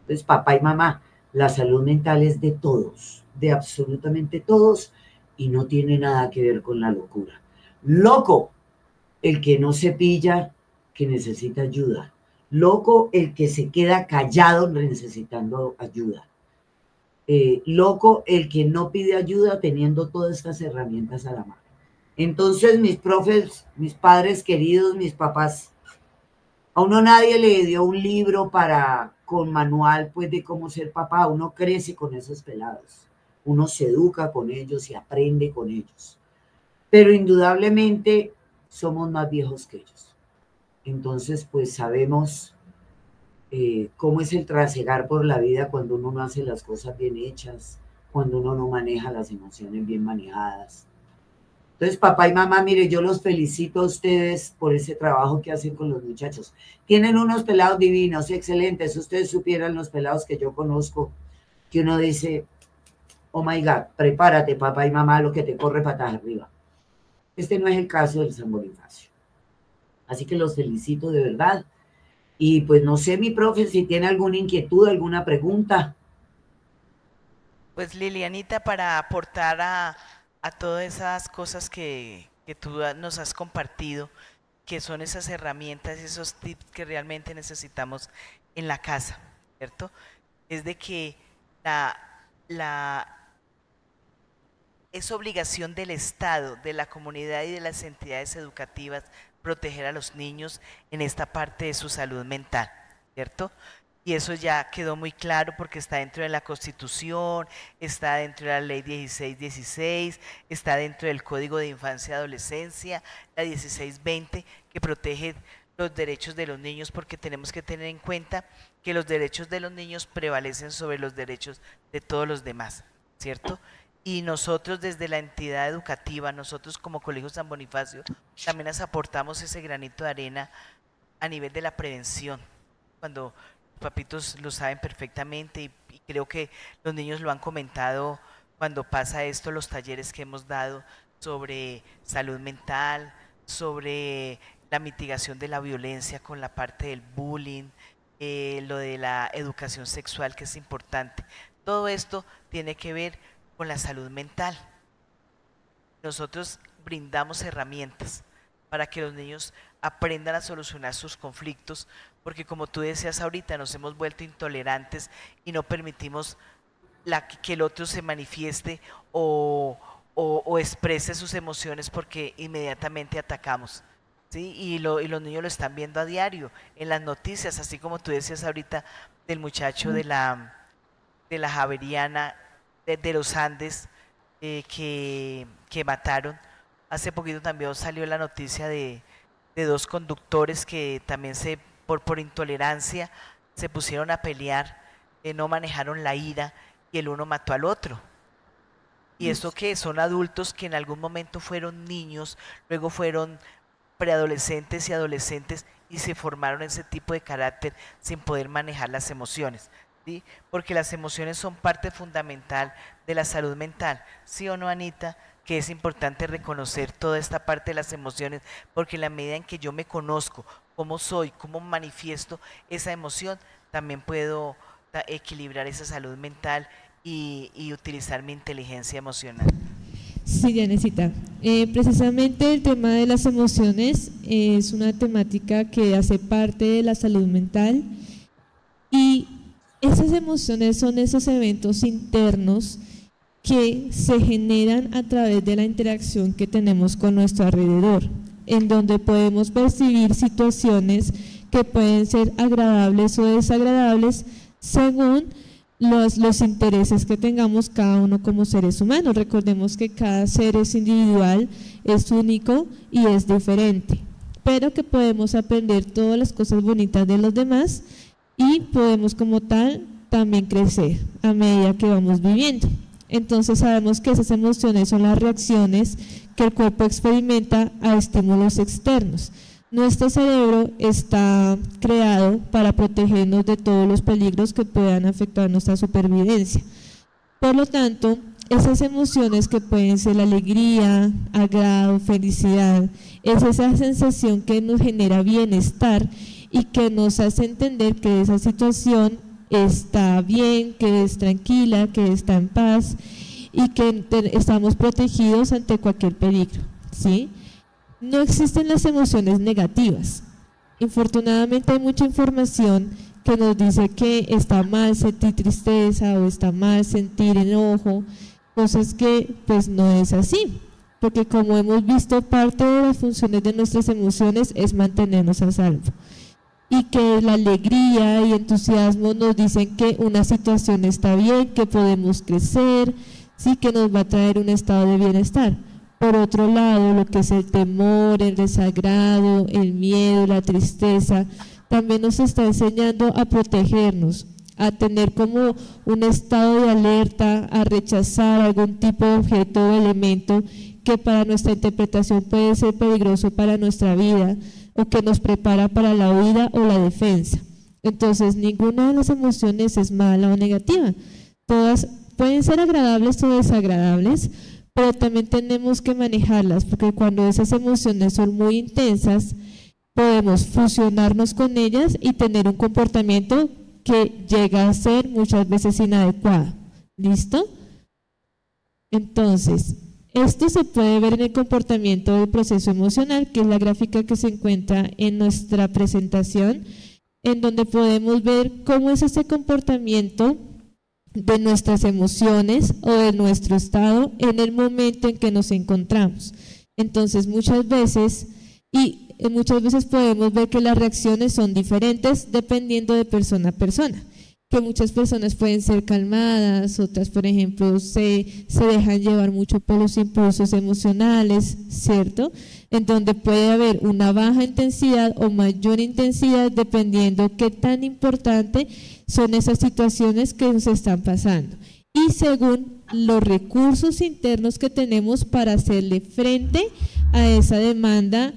S2: Entonces, papá y mamá, la salud mental es de todos, de absolutamente todos, y no tiene nada que ver con la locura. Loco, el que no se pilla, que necesita ayuda. Loco, el que se queda callado necesitando ayuda. Loco, el que no pide ayuda teniendo todas estas herramientas a la mano. Entonces, mis profes, mis padres queridos, mis papás, a uno nadie le dio un libro con manual pues de cómo ser papá. Uno crece con esos pelados, uno se educa con ellos y aprende con ellos, pero indudablemente somos más viejos que ellos. Entonces pues sabemos cómo es el trasegar por la vida cuando uno no hace las cosas bien hechas, cuando uno no maneja las emociones bien manejadas. Entonces, papá y mamá, mire, yo los felicito a ustedes por ese trabajo que hacen con los muchachos. Tienen unos pelados divinos, excelentes. Si ustedes supieran los pelados que yo conozco, que uno dice, oh my God, prepárate, papá y mamá, lo que te corre patas arriba. Este no es el caso del San Bonifacio. Así que los felicito de verdad. Y pues no sé, mi profe, si tiene alguna inquietud, alguna pregunta.
S3: Pues Lilianita, para aportar a todas esas cosas que tú nos has compartido, que son esas herramientas, esos tips que realmente necesitamos en la casa, ¿cierto? es de que es obligación del Estado, de la comunidad y de las entidades educativas proteger a los niños en esta parte de su salud mental, ¿cierto? Y eso ya quedó muy claro porque está dentro de la Constitución, está dentro de la Ley 1616, está dentro del Código de Infancia y Adolescencia, la 1620, que protege los derechos de los niños, porque tenemos que tener en cuenta que los derechos de los niños prevalecen sobre los derechos de todos los demás, ¿cierto? Y nosotros desde la entidad educativa, nosotros como Colegio San Bonifacio, también nos aportamos ese granito de arena a nivel de la prevención, cuando papitos lo saben perfectamente y creo que los niños lo han comentado cuando pasa esto, los talleres que hemos dado sobre salud mental, sobre la mitigación de la violencia con la parte del bullying, lo de la educación sexual que es importante. Todo esto tiene que ver con la salud mental. Nosotros brindamos herramientas para que los niños aprendan a solucionar sus conflictos, porque como tú decías ahorita, nos hemos vuelto intolerantes y no permitimos que el otro se manifieste o exprese sus emociones porque inmediatamente atacamos, ¿sí? Y los niños lo están viendo a diario en las noticias, así como tú decías ahorita del muchacho de la Javeriana de los Andes que mataron. Hace poquito también salió la noticia de dos conductores que también por intolerancia se pusieron a pelear, no manejaron la ira y el uno mató al otro. Y eso que son adultos que en algún momento fueron niños, luego fueron preadolescentes y adolescentes y se formaron ese tipo de carácter sin poder manejar las emociones, ¿sí? Porque las emociones son parte fundamental de la salud mental, ¿sí o no, Anita? Que es importante reconocer toda esta parte de las emociones, porque en la medida en que yo me conozco, cómo soy, cómo manifiesto esa emoción, también puedo equilibrar esa salud mental y utilizar mi inteligencia emocional.
S1: Sí, Dianecita. Precisamente el tema de las emociones es una temática que hace parte de la salud mental, y esas emociones son esos eventos internos que se generan a través de la interacción que tenemos con nuestro alrededor, en donde podemos percibir situaciones que pueden ser agradables o desagradables según los intereses que tengamos cada uno como seres humanos. Recordemos que cada ser es individual, es único y es diferente, pero que podemos aprender todas las cosas bonitas de los demás y podemos como tal también crecer a medida que vamos viviendo. Entonces sabemos que esas emociones son las reacciones que el cuerpo experimenta a estímulos externos. Nuestro cerebro está creado para protegernos de todos los peligros que puedan afectar nuestra supervivencia. Por lo tanto, esas emociones que pueden ser la alegría, agrado, felicidad, es esa sensación que nos genera bienestar y que nos hace entender que esa situación está bien, que es tranquila, que está en paz y que estamos protegidos ante cualquier peligro, ¿sí? No existen las emociones negativas. Infortunadamente hay mucha información que nos dice que está mal sentir tristeza o está mal sentir enojo, cosas que pues no es así, porque como hemos visto, parte de las funciones de nuestras emociones es mantenernos a salvo, y que la alegría y entusiasmo nos dicen que una situación está bien, que podemos crecer, sí, que nos va a traer un estado de bienestar. Por otro lado, lo que es el temor, el desagrado, el miedo, la tristeza, también nos está enseñando a protegernos, a tener como un estado de alerta, a rechazar algún tipo de objeto o elemento que para nuestra interpretación puede ser peligroso para nuestra vida o que nos prepara para la huida o la defensa. Entonces, ninguna de las emociones es mala o negativa. Todas pueden ser agradables o desagradables, pero también tenemos que manejarlas, porque cuando esas emociones son muy intensas, podemos fusionarnos con ellas y tener un comportamiento que llega a ser muchas veces inadecuado. ¿Listo? Entonces, esto se puede ver en el comportamiento del proceso emocional, que es la gráfica que se encuentra en nuestra presentación. en donde podemos ver cómo es ese comportamiento de nuestras emociones o de nuestro estado en el momento en que nos encontramos. Entonces muchas veces podemos ver que las reacciones son diferentes dependiendo de persona a persona, que muchas personas pueden ser calmadas, otras por ejemplo se dejan llevar mucho por los impulsos emocionales, ¿cierto? En donde puede haber una baja intensidad o mayor intensidad dependiendo qué tan importante son esas situaciones que nos están pasando y según los recursos internos que tenemos para hacerle frente a esa demanda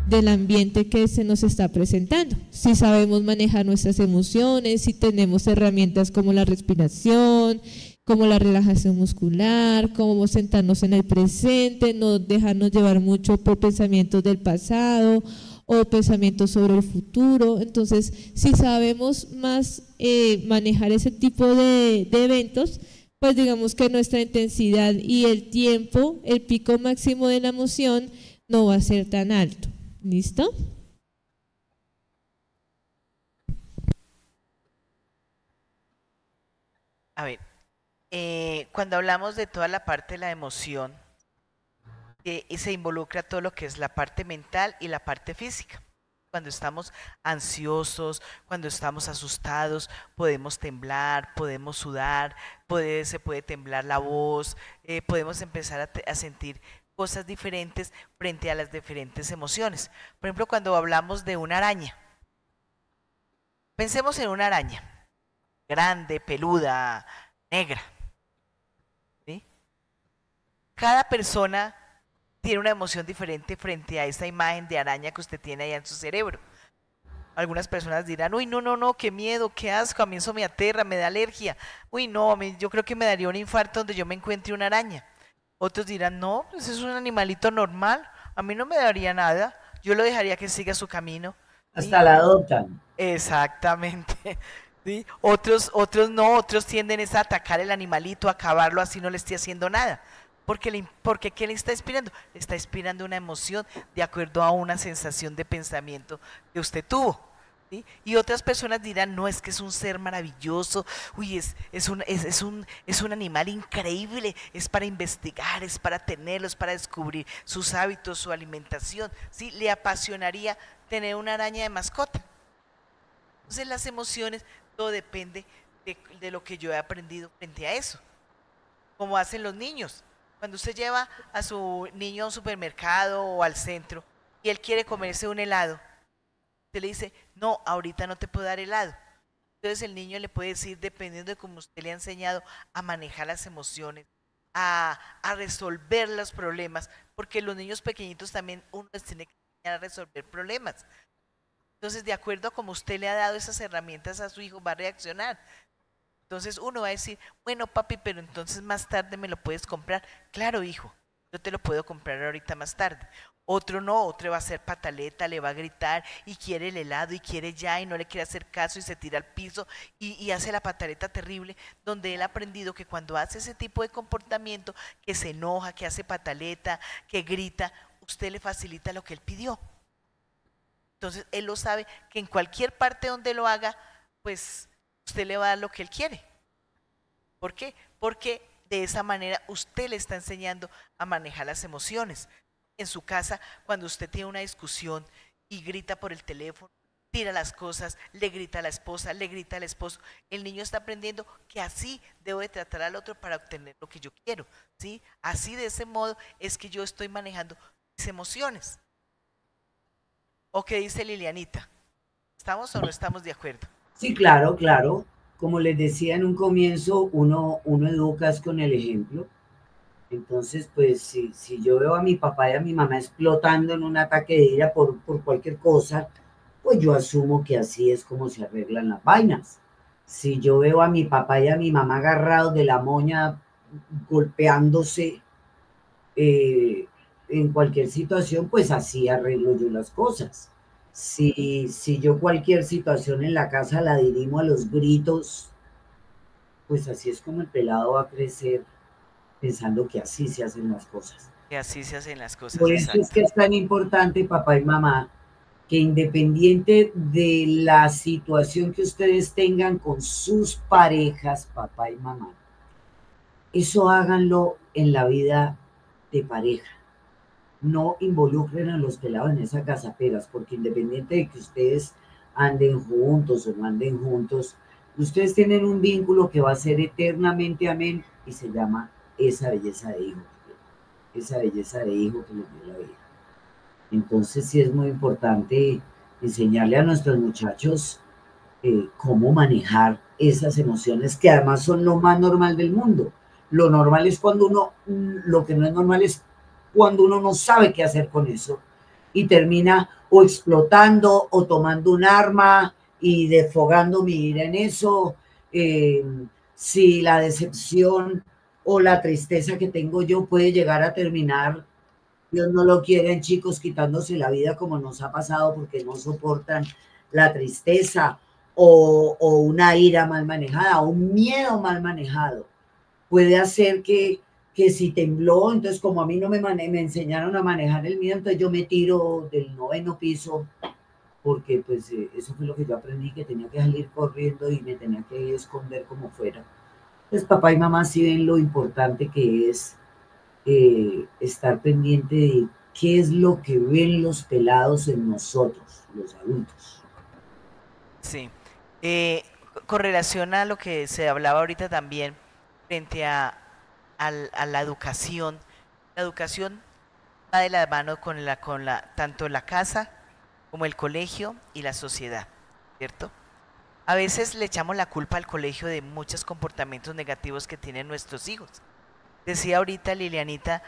S1: del ambiente que se nos está presentando. Si sabemos manejar nuestras emociones, si tenemos herramientas como la respiración, como la relajación muscular, como sentarnos en el presente, no dejarnos llevar mucho por pensamientos del pasado o pensamientos sobre el futuro. Entonces, si sabemos más manejar ese tipo de eventos, pues digamos que nuestra intensidad y el tiempo, el pico máximo de la emoción no va a ser tan alto. ¿Listo?
S3: A ver, cuando hablamos de toda la parte de la emoción, se involucra todo lo que es la parte mental y la parte física. Cuando estamos ansiosos, cuando estamos asustados, podemos temblar, podemos sudar, se puede temblar la voz, podemos empezar a sentir cosas diferentes frente a las diferentes emociones. Por ejemplo, cuando hablamos de una araña, pensemos en una araña, grande, peluda, negra, ¿sí? Cada persona tiene una emoción diferente frente a esa imagen de araña que usted tiene allá en su cerebro. Algunas personas dirán, uy, no, qué miedo, qué asco, a mí eso me aterra, me da alergia. Uy, no, yo creo que me daría un infarto donde yo me encuentre una araña. Otros dirán, no, pues es un animalito normal, a mí no me daría nada, yo lo dejaría que siga su camino.
S2: Hasta la adoptan.
S3: Exactamente. ¿Sí? Otros no, otros tienden a atacar el animalito, a acabarlo así no le esté haciendo nada. Porque ¿qué le está inspirando? Le está inspirando una emoción de acuerdo a una sensación de pensamiento que usted tuvo. ¿Sí? Y otras personas dirán, no, es que es un ser maravilloso, uy, es un animal increíble, es para investigar, es para tenerlo, es para descubrir sus hábitos, su alimentación. ¿Sí? Le apasionaría tener una araña de mascota. Entonces las emociones, todo depende de lo que yo he aprendido frente a eso. Como hacen los niños. Cuando usted lleva a su niño a un supermercado o al centro y él quiere comerse un helado, usted le dice, no, ahorita no te puedo dar helado. Entonces el niño le puede decir, dependiendo de cómo usted le ha enseñado a manejar las emociones, a resolver los problemas, porque los niños pequeñitos también uno les tiene que enseñar a resolver problemas. Entonces, de acuerdo a cómo usted le ha dado esas herramientas a su hijo, va a reaccionar. Entonces uno va a decir, bueno papi, pero entonces más tarde me lo puedes comprar. Claro, hijo, yo te lo puedo comprar ahorita más tarde. Otro no, otro va a hacer pataleta, le va a gritar y quiere el helado y quiere ya y no le quiere hacer caso y se tira al piso y hace la pataleta terrible, donde él ha aprendido que cuando hace ese tipo de comportamiento, que se enoja, que hace pataleta, que grita, usted le facilita lo que él pidió. Entonces él lo sabe que en cualquier parte donde lo haga, pues usted le va a dar lo que él quiere. ¿Por qué? Porque de esa manera usted le está enseñando a manejar las emociones. En su casa, cuando usted tiene una discusión y grita por el teléfono, tira las cosas, le grita a la esposa, le grita al esposo, el niño está aprendiendo que así debo de tratar al otro para obtener lo que yo quiero, ¿sí? Así, de ese modo es que yo estoy manejando mis emociones. ¿O qué dice Lilianita? ¿Estamos o no estamos de acuerdo?
S2: Sí, claro, claro. Como les decía en un comienzo, uno educa con el ejemplo. Entonces, pues, si yo veo a mi papá y a mi mamá explotando en un ataque de ira por cualquier cosa, pues yo asumo que así es como se arreglan las vainas. Si yo veo a mi papá y a mi mamá agarrados de la moña, golpeándose en cualquier situación, pues así arreglo yo las cosas. Si yo cualquier situación en la casa la dirimo a los gritos, pues así es como el pelado va a crecer pensando que así se hacen las cosas.
S3: Que así se hacen las cosas,
S2: Por eso es
S3: exacto.
S2: que es tan importante, papá y mamá, que independiente de la situación que ustedes tengan con sus parejas, papá y mamá, eso háganlo en la vida de pareja. No involucren a los pelados en esas gazaperas, porque independiente de que ustedes anden juntos o no anden juntos, ustedes tienen un vínculo que va a ser eternamente amén y se llama esa belleza de hijo, esa belleza de hijo que les dio la vida. Entonces sí es muy importante enseñarle a nuestros muchachos cómo manejar esas emociones que además son lo más normal del mundo. Lo normal es cuando uno, lo que no es normal es cuando uno no sabe qué hacer con eso y termina o explotando o tomando un arma y desfogando mi ira en eso. Si la decepción o la tristeza que tengo yo puede llegar a terminar, Dios no lo quieren, chicos, quitándose la vida como nos ha pasado porque no soportan la tristeza o una ira mal manejada, o un miedo mal manejado. Puede hacer que si tembló, entonces como a mí no me enseñaron a manejar el miedo, entonces yo me tiro del 9º piso, porque pues eso fue lo que yo aprendí, que tenía que salir corriendo y me tenía que esconder como fuera. Entonces papá y mamá sí ven lo importante que es estar pendiente de qué es lo que ven los pelados en nosotros, los adultos.
S3: Sí. Con relación a lo que se hablaba ahorita también, frente a la educación va de la mano con tanto la casa como el colegio y la sociedad, ¿cierto? A veces le echamos la culpa al colegio de muchos comportamientos negativos que tienen nuestros hijos. Decía ahorita Lilianita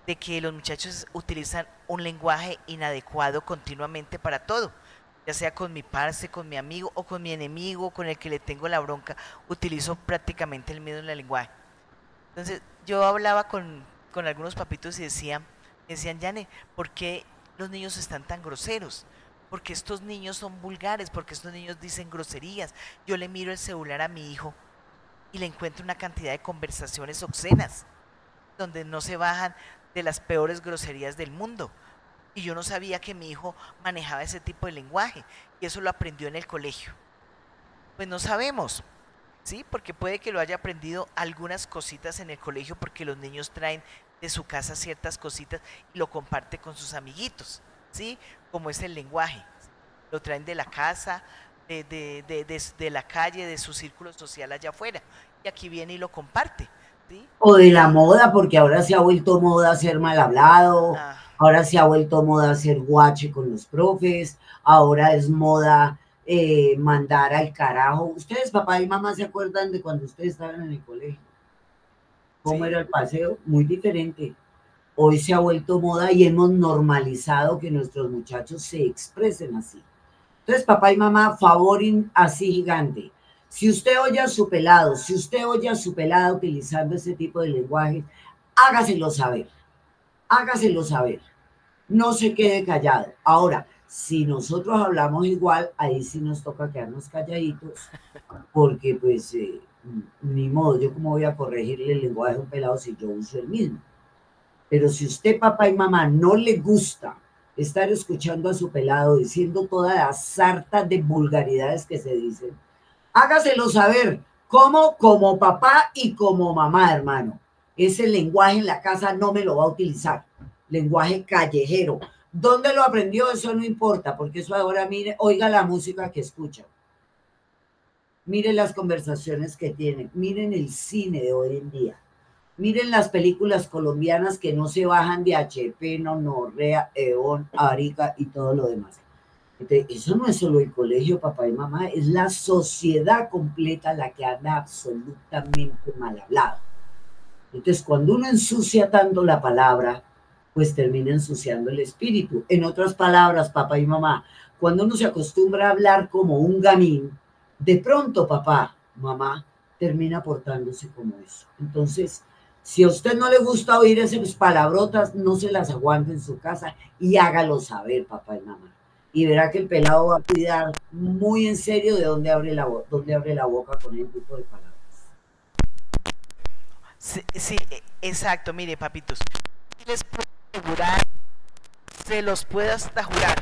S3: de que los muchachos utilizan un lenguaje inadecuado continuamente para todo, ya sea con mi parce, con mi amigo o con mi enemigo, con el que le tengo la bronca, utilizo prácticamente el mismo lenguaje. Entonces yo hablaba con algunos papitos y decían, Yane, ¿por qué los niños están tan groseros? Porque estos niños son vulgares, porque estos niños dicen groserías. Yo le miro el celular a mi hijo y le encuentro una cantidad de conversaciones obscenas, donde no se bajan de las peores groserías del mundo. Y yo no sabía que mi hijo manejaba ese tipo de lenguaje, y eso lo aprendió en el colegio. Pues no sabemos, ¿sí? Porque puede que lo haya aprendido algunas cositas en el colegio, porque los niños traen de su casa ciertas cositas y lo comparte con sus amiguitos, ¿sí? Como es el lenguaje, lo traen de la casa, de la calle, de su círculo social allá afuera, y aquí viene y lo comparte, ¿sí?
S2: O de la moda, porque ahora se ha vuelto moda ser mal hablado, ahora se ha vuelto moda ser guache con los profes, ahora es moda mandar al carajo. Ustedes, papá y mamá, ¿se acuerdan de cuando ustedes estaban en el colegio? ¿Cómo era el paseo? Muy diferente. Hoy se ha vuelto moda y hemos normalizado que nuestros muchachos se expresen así. Entonces, papá y mamá, favor así gigante. Si usted oye a su pelado, si usted oye a su pelada utilizando ese tipo de lenguaje, hágaselo saber. Hágaselo saber. No se quede callado. Ahora, si nosotros hablamos igual, ahí sí nos toca quedarnos calladitos, porque pues ni modo, yo cómo voy a corregirle el lenguaje a un pelado si yo uso el mismo. Pero si usted, papá y mamá, no le gusta estar escuchando a su pelado diciendo todas las sartas de vulgaridades que se dicen, hágaselo saber. ¿Cómo? Como papá y como mamá, hermano. Ese lenguaje en la casa no me lo va a utilizar. Lenguaje callejero. ¿Dónde lo aprendió? Eso no importa, porque eso ahora, mire, oiga la música que escucha. Miren las conversaciones que tienen. Miren el cine de hoy en día. Miren las películas colombianas que no se bajan de HP, Nonorrea, Eón, Arica y todo lo demás. Entonces, eso no es solo el colegio, papá y mamá, es la sociedad completa la que anda absolutamente mal hablada. Entonces, cuando uno ensucia tanto la palabra, pues termina ensuciando el espíritu. En otras palabras, papá y mamá, cuando uno se acostumbra a hablar como un gamín, de pronto, papá, mamá, termina portándose como eso. Entonces, si a usted no le gusta oír esas palabrotas, no se las aguante en su casa y hágalo saber, papá y mamá. Y verá que el pelado va a cuidar muy en serio de dónde abre la boca con ese tipo de palabras.
S3: Sí, exacto. Mire, papitos, les puedo asegurar, se los puedo hasta jurar,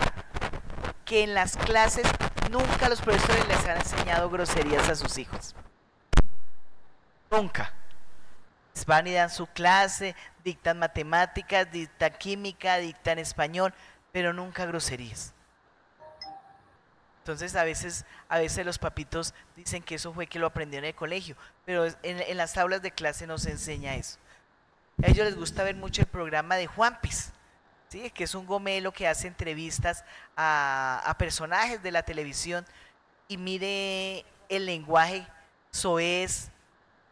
S3: que en las clases nunca los profesores les han enseñado groserías a sus hijos. Nunca. Van y dan su clase, dictan matemáticas, dictan química, dictan español, pero nunca groserías. Entonces a veces los papitos dicen que eso fue que lo aprendieron en el colegio, pero en las aulas de clase no se enseña eso. A ellos les gusta ver mucho el programa de Juanpis, ¿sí? Que es un gomelo que hace entrevistas a personajes de la televisión, y mire el lenguaje soez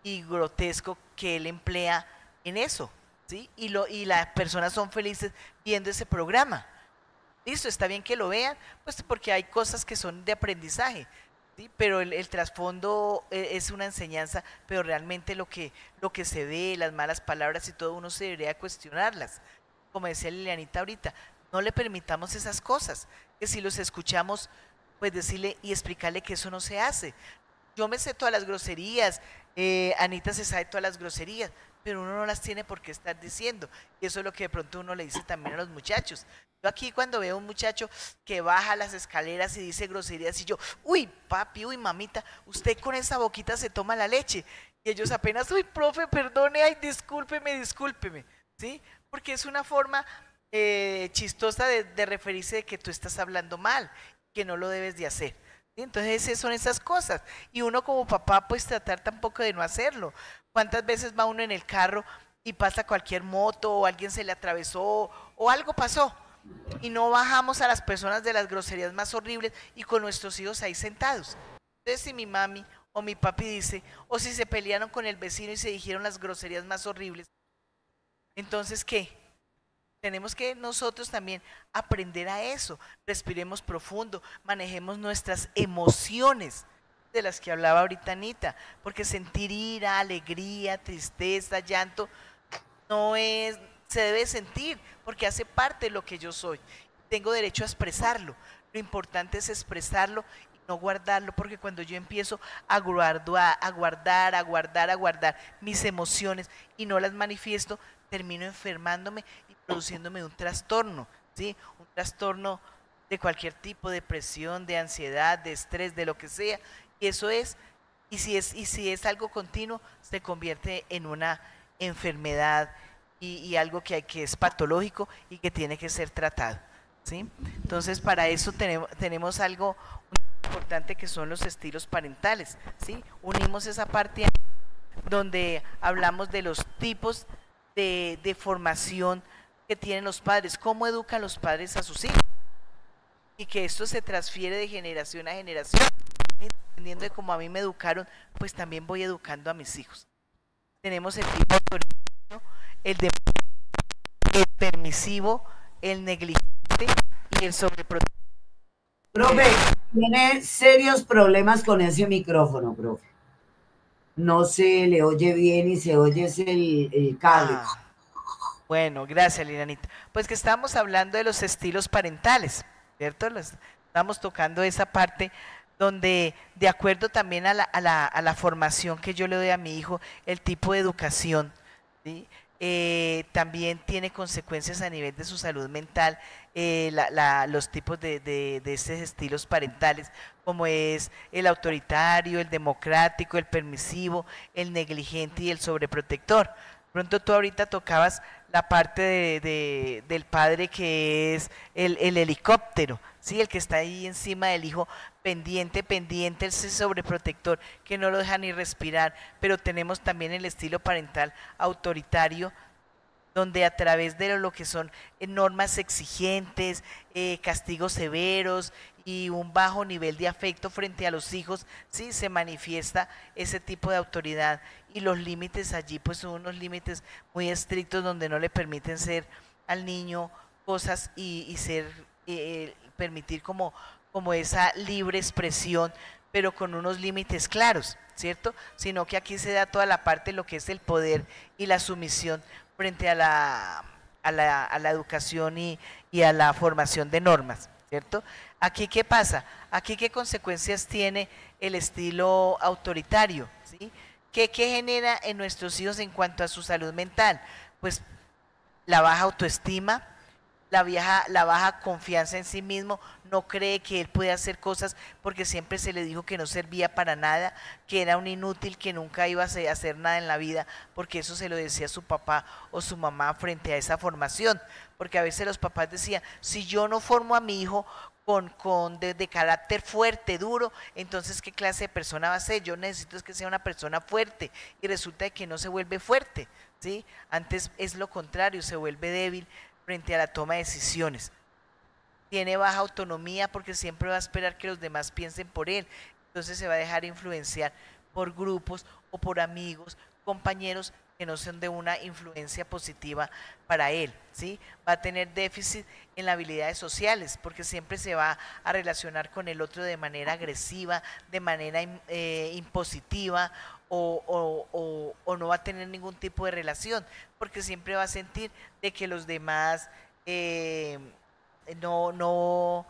S3: y grotesco que él emplea en eso, ¿sí? Y las personas son felices viendo ese programa. Listo, está bien que lo vean, pues porque hay cosas que son de aprendizaje, ¿sí? Pero el trasfondo es una enseñanza, pero realmente lo que se ve, las malas palabras y todo, uno se debería cuestionarlas. Como decía Lilianita ahorita, no le permitamos esas cosas, que si los escuchamos, pues decirle y explicarle que eso no se hace. Yo me sé todas las groserías, Anita se sabe todas las groserías, pero uno no las tiene por qué estar diciendo, y eso es lo que de pronto uno le dice también a los muchachos. Yo aquí cuando veo a un muchacho que baja las escaleras y dice groserías, y yo, uy papi, uy mamita, usted con esa boquita se toma la leche, y ellos apenas, uy profe, perdone, ay discúlpeme, ¿sí? Porque es una forma chistosa de referirse de que tú estás hablando mal, que no lo debes de hacer. Entonces son esas cosas, y uno como papá pues tratar tampoco de no hacerlo. ¿Cuántas veces va uno en el carro y pasa cualquier moto, o alguien se le atravesó, o algo pasó, y no bajamos a las personas de las groserías más horribles y con nuestros hijos ahí sentados? Entonces si mi mami o mi papi dice, o si se pelearon con el vecino y se dijeron las groserías más horribles, entonces ¿qué? Tenemos que nosotros también aprender a eso, respiremos profundo, manejemos nuestras emociones, de las que hablaba ahorita Anita, porque sentir ira, alegría, tristeza, llanto, se debe sentir, porque hace parte de lo que yo soy. Tengo derecho a expresarlo, lo importante es expresarlo y no guardarlo, porque cuando yo empiezo a guardar mis emociones y no las manifiesto, termino enfermándome y produciéndome un trastorno, ¿sí? Un trastorno de cualquier tipo, depresión, de ansiedad, de estrés, de lo que sea. Y eso es, y si es algo continuo, se convierte en una enfermedad y algo que es patológico y que tiene que ser tratado, ¿sí? Entonces para eso tenemos algo importante, que son los estilos parentales, ¿sí? Unimos esa parte donde hablamos de los tipos de formación que tienen los padres, cómo educan los padres a sus hijos, y que esto se transfiere de generación a generación. Dependiendo de cómo a mí me educaron, pues también voy educando a mis hijos. Tenemos el tipo autoritario, el permisivo, el negligente y el sobreprotector.
S2: Profe, tiene serios problemas con ese micrófono, profe. No se le oye bien y se oye el cable.
S3: Bueno, gracias, Lilianita. Pues que estamos hablando de los estilos parentales, ¿cierto? Estamos tocando esa parte donde, de acuerdo también a la formación que yo le doy a mi hijo, el tipo de educación, ¿sí? También tiene consecuencias a nivel de su salud mental, los tipos de estos estilos parentales, como es el autoritario, el democrático, el permisivo, el negligente y el sobreprotector. Pronto tú ahorita tocabas la parte del padre, que es el helicóptero, ¿sí? El que está ahí encima del hijo, pendiente, ese sobreprotector que no lo deja ni respirar. Pero tenemos también el estilo parental autoritario, donde a través de lo que son normas exigentes, castigos severos y un bajo nivel de afecto frente a los hijos, sí se manifiesta ese tipo de autoridad. Y los límites allí pues son unos límites muy estrictos, donde no le permiten ser al niño cosas y permitir como esa libre expresión, pero con unos límites claros, ¿cierto? Sino que aquí se da toda la parte de lo que es el poder y la sumisión frente a la educación y a la formación de normas, ¿cierto? Aquí, ¿qué pasa? Aquí, ¿qué consecuencias tiene el estilo autoritario? ¿Sí? ¿Qué genera en nuestros hijos en cuanto a su salud mental? Pues la baja autoestima, la baja confianza en sí mismo, no cree que él puede hacer cosas porque siempre se le dijo que no servía para nada, que era un inútil, que nunca iba a hacer nada en la vida, porque eso se lo decía su papá o su mamá frente a esa formación, porque a veces los papás decían, si yo no formo a mi hijo de carácter fuerte, duro, entonces ¿qué clase de persona va a ser? Yo necesito es que sea una persona fuerte, y resulta que no se vuelve fuerte, ¿sí? Antes es lo contrario, se vuelve débil frente a la toma de decisiones. Tiene baja autonomía porque siempre va a esperar que los demás piensen por él. Entonces se va a dejar influenciar por grupos o por amigos, compañeros que no son de una influencia positiva para él, ¿sí? Va a tener déficit en las habilidades sociales porque siempre se va a relacionar con el otro de manera agresiva, de manera impositiva, o no va a tener ningún tipo de relación, porque siempre va a sentir de que los demás no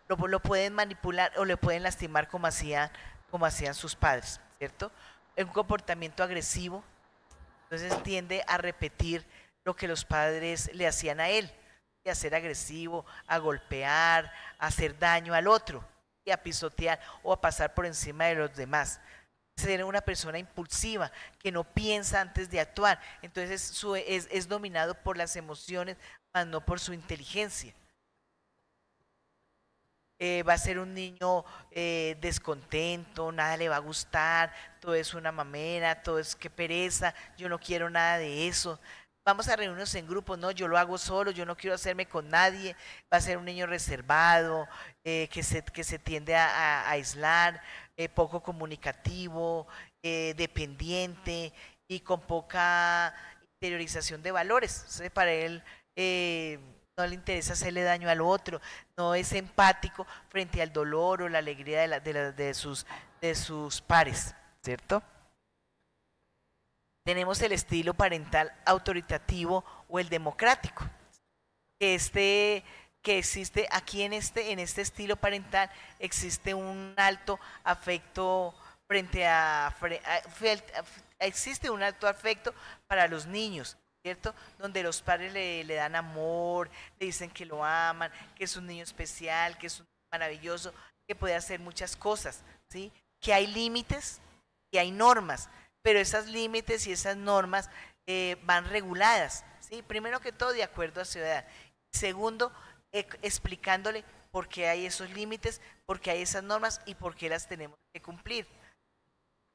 S3: lo pueden manipular o le pueden lastimar como hacían sus padres, ¿cierto? Un comportamiento agresivo, entonces tiende a repetir lo que los padres le hacían a él, a ser agresivo, a golpear, a hacer daño al otro, y a pisotear o a pasar por encima de los demás. Ser una persona impulsiva, que no piensa antes de actuar, entonces es dominado por las emociones, más no por su inteligencia. Va a ser un niño descontento, nada le va a gustar, todo es una mamera, todo es que pereza, yo no quiero nada de eso. Vamos a reunirnos en grupos, no, yo lo hago solo, yo no quiero hacerme con nadie. Va a ser un niño reservado, que se tiende a aislar, poco comunicativo, dependiente y con poca interiorización de valores. Entonces, para él no le interesa hacerle daño al otro, no es empático frente al dolor o la alegría de sus pares, ¿cierto? Tenemos el estilo parental autoritativo o el democrático, que existe aquí en este estilo parental, existe un alto afecto existe un alto afecto para los niños, ¿cierto? Donde los padres le dan amor, le dicen que lo aman, que es un niño especial, que es un niño maravilloso, que puede hacer muchas cosas, ¿sí? Que hay límites y hay normas, pero esas límites y esas normas van reguladas, ¿sí? Primero que todo, de acuerdo a su edad. Segundo, explicándole por qué hay esos límites, por qué hay esas normas y por qué las tenemos que cumplir.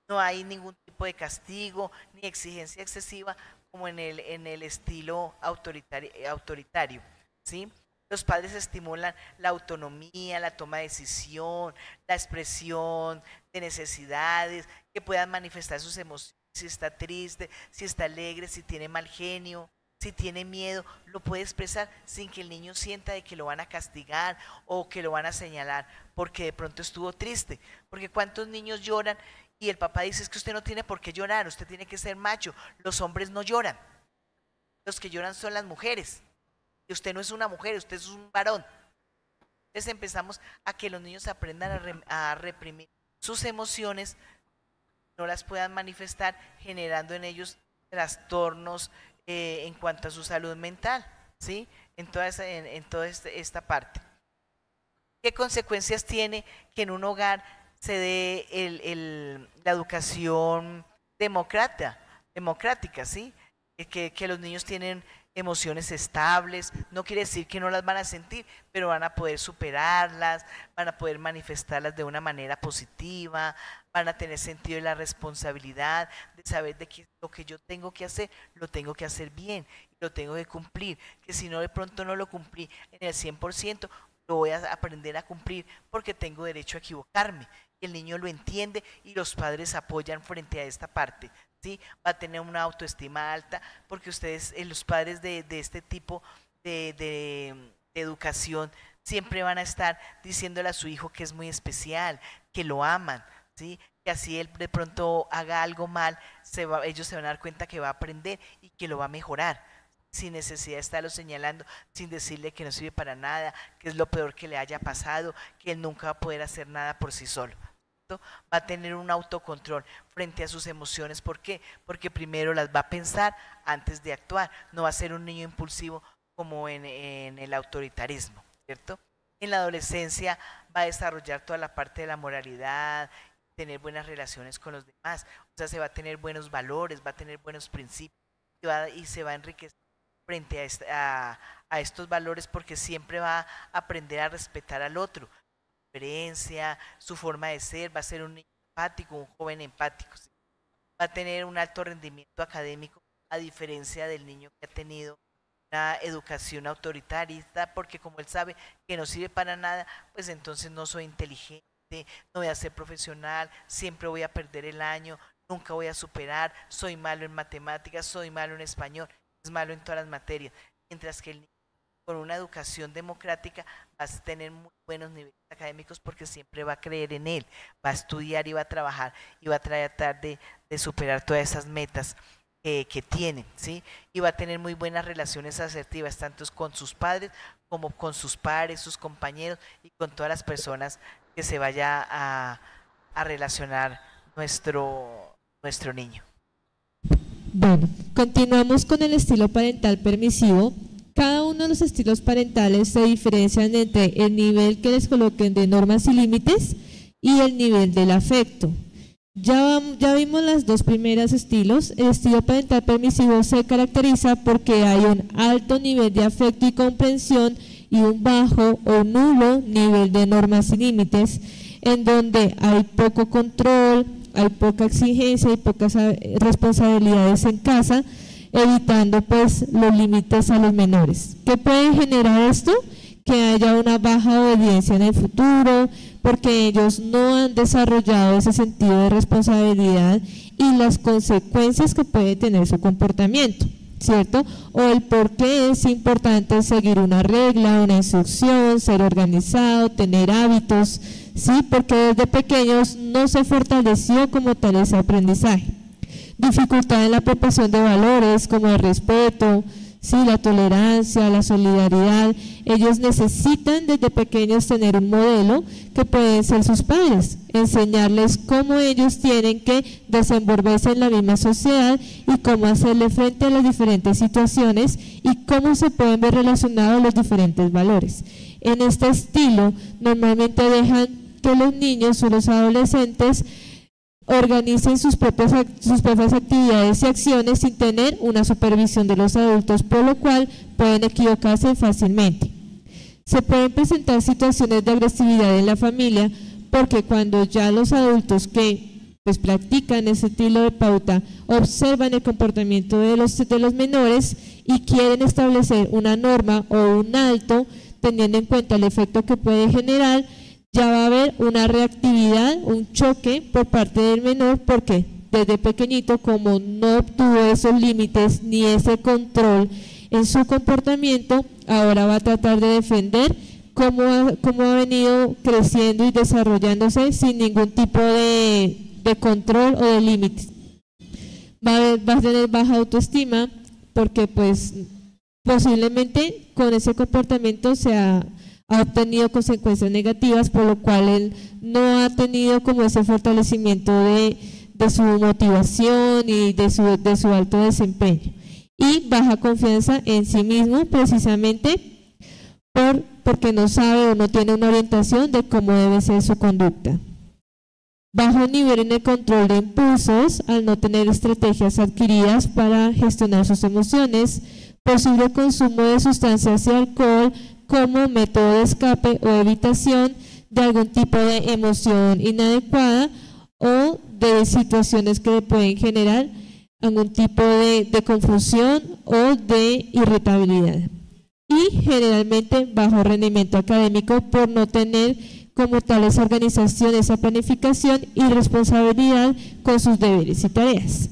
S3: No hay ningún tipo de castigo ni exigencia excesiva como en el estilo autoritario, ¿sí? Los padres estimulan la autonomía, la toma de decisión, la expresión de necesidades, que puedan manifestar sus emociones, si está triste, si está alegre, si tiene mal genio, si tiene miedo, lo puede expresar sin que el niño sienta de que lo van a castigar o que lo van a señalar porque de pronto estuvo triste. Porque ¿cuántos niños lloran? Y el papá dice, es que usted no tiene por qué llorar, usted tiene que ser macho. Los hombres no lloran. Los que lloran son las mujeres. Y usted no es una mujer, usted es un varón. Entonces empezamos a que los niños aprendan a reprimir sus emociones, no las puedan manifestar, generando en ellos trastornos en cuanto a su salud mental, ¿sí? En toda esta parte. ¿Qué consecuencias tiene que en un hogar se dé la educación democrática, ¿sí? Que los niños tienen emociones estables, no quiere decir que no las van a sentir, pero van a poder superarlas, van a poder manifestarlas de una manera positiva, van a tener sentido de la responsabilidad, de saber de que lo que yo tengo que hacer, lo tengo que hacer bien, lo tengo que cumplir, que si no de pronto no lo cumplí en el 100%, lo voy a aprender a cumplir porque tengo derecho a equivocarme. El niño lo entiende y los padres apoyan frente a esta parte, ¿sí? Va a tener una autoestima alta porque ustedes, los padres de este tipo de educación, siempre van a estar diciéndole a su hijo que es muy especial, que lo aman, ¿sí? Que así él de pronto haga algo mal, ellos se van a dar cuenta que va a aprender y que lo va a mejorar, sin necesidad de estarlo señalando, sin decirle que no sirve para nada, que es lo peor que le haya pasado, que él nunca va a poder hacer nada por sí solo. Va a tener un autocontrol frente a sus emociones. ¿Por qué? Porque primero las va a pensar antes de actuar. No va a ser un niño impulsivo como en el autoritarismo, ¿cierto? En la adolescencia va a desarrollar toda la parte de la moralidad, tener buenas relaciones con los demás, o sea, se va a tener buenos valores, va a tener buenos principios y se va a enriquecer frente a estos valores, porque siempre va a aprender a respetar al otro, su diferencia, su forma de ser, va a ser un niño empático, un joven empático, ¿sí? Va a tener un alto rendimiento académico, a diferencia del niño que ha tenido una educación autoritarista, porque como él sabe que no sirve para nada, pues entonces no soy inteligente, no voy a ser profesional, siempre voy a perder el año, nunca voy a superar, soy malo en matemáticas, soy malo en español, es malo en todas las materias, mientras que el niño con una educación democrática va a tener muy buenos niveles académicos, porque siempre va a creer en él, va a estudiar y va a trabajar y va a tratar de superar todas esas metas que tiene, ¿sí? Y va a tener muy buenas relaciones asertivas, tanto con sus padres como con sus pares, sus compañeros y con todas las personas que se vaya a relacionar nuestro niño.
S1: Bueno, continuamos con el estilo parental permisivo. Cada uno de los estilos parentales se diferencian entre el nivel que les coloquen de normas y límites y el nivel del afecto. Ya vimos las dos primeras estilos. El estilo parental permisivo se caracteriza porque hay un alto nivel de afecto y comprensión y un bajo o nulo nivel de normas y límites, en donde hay poco control, hay poca exigencia y pocas responsabilidades en casa, evitando pues los límites a los menores. ¿Qué puede generar esto? Que haya una baja obediencia en el futuro, porque ellos no han desarrollado ese sentido de responsabilidad y las consecuencias que puede tener su comportamiento, ¿cierto? O el por qué es importante seguir una regla, una instrucción, ser organizado, tener hábitos, ¿sí? Porque desde pequeños no se fortaleció como tal ese aprendizaje. Dificultad en la apropiación de valores como el respeto, sí, la tolerancia, la solidaridad. Ellos necesitan desde pequeños tener un modelo que pueden ser sus padres, enseñarles cómo ellos tienen que desenvolverse en la misma sociedad y cómo hacerle frente a las diferentes situaciones y cómo se pueden ver relacionados los diferentes valores. En este estilo, normalmente dejan que los niños o los adolescentes organicen sus propias actividades y acciones sin tener una supervisión de los adultos, por lo cual pueden equivocarse fácilmente. Se pueden presentar situaciones de agresividad en la familia, porque cuando ya los adultos que pues practican ese estilo de pauta observan el comportamiento de los menores y quieren establecer una norma o un alto, teniendo en cuenta el efecto que puede generar, ya va a haber una reactividad, un choque por parte del menor, porque desde pequeñito, como no obtuvo esos límites ni ese control en su comportamiento, ahora va a tratar de defender cómo ha venido creciendo y desarrollándose sin ningún tipo de control o de límites. Va a tener baja autoestima, porque pues posiblemente con ese comportamiento ha obtenido consecuencias negativas, por lo cual él no ha tenido como ese fortalecimiento de su motivación y de su alto desempeño. Y baja confianza en sí mismo, precisamente porque no sabe o no tiene una orientación de cómo debe ser su conducta. Bajo nivel en el control de impulsos, al no tener estrategias adquiridas para gestionar sus emociones, posible consumo de sustancias y alcohol como método de escape o evitación de algún tipo de emoción inadecuada o de situaciones que le pueden generar algún tipo de confusión o de irritabilidad. Y generalmente bajo rendimiento académico, por no tener como tal esa organización, esa planificación y responsabilidad con sus deberes y tareas.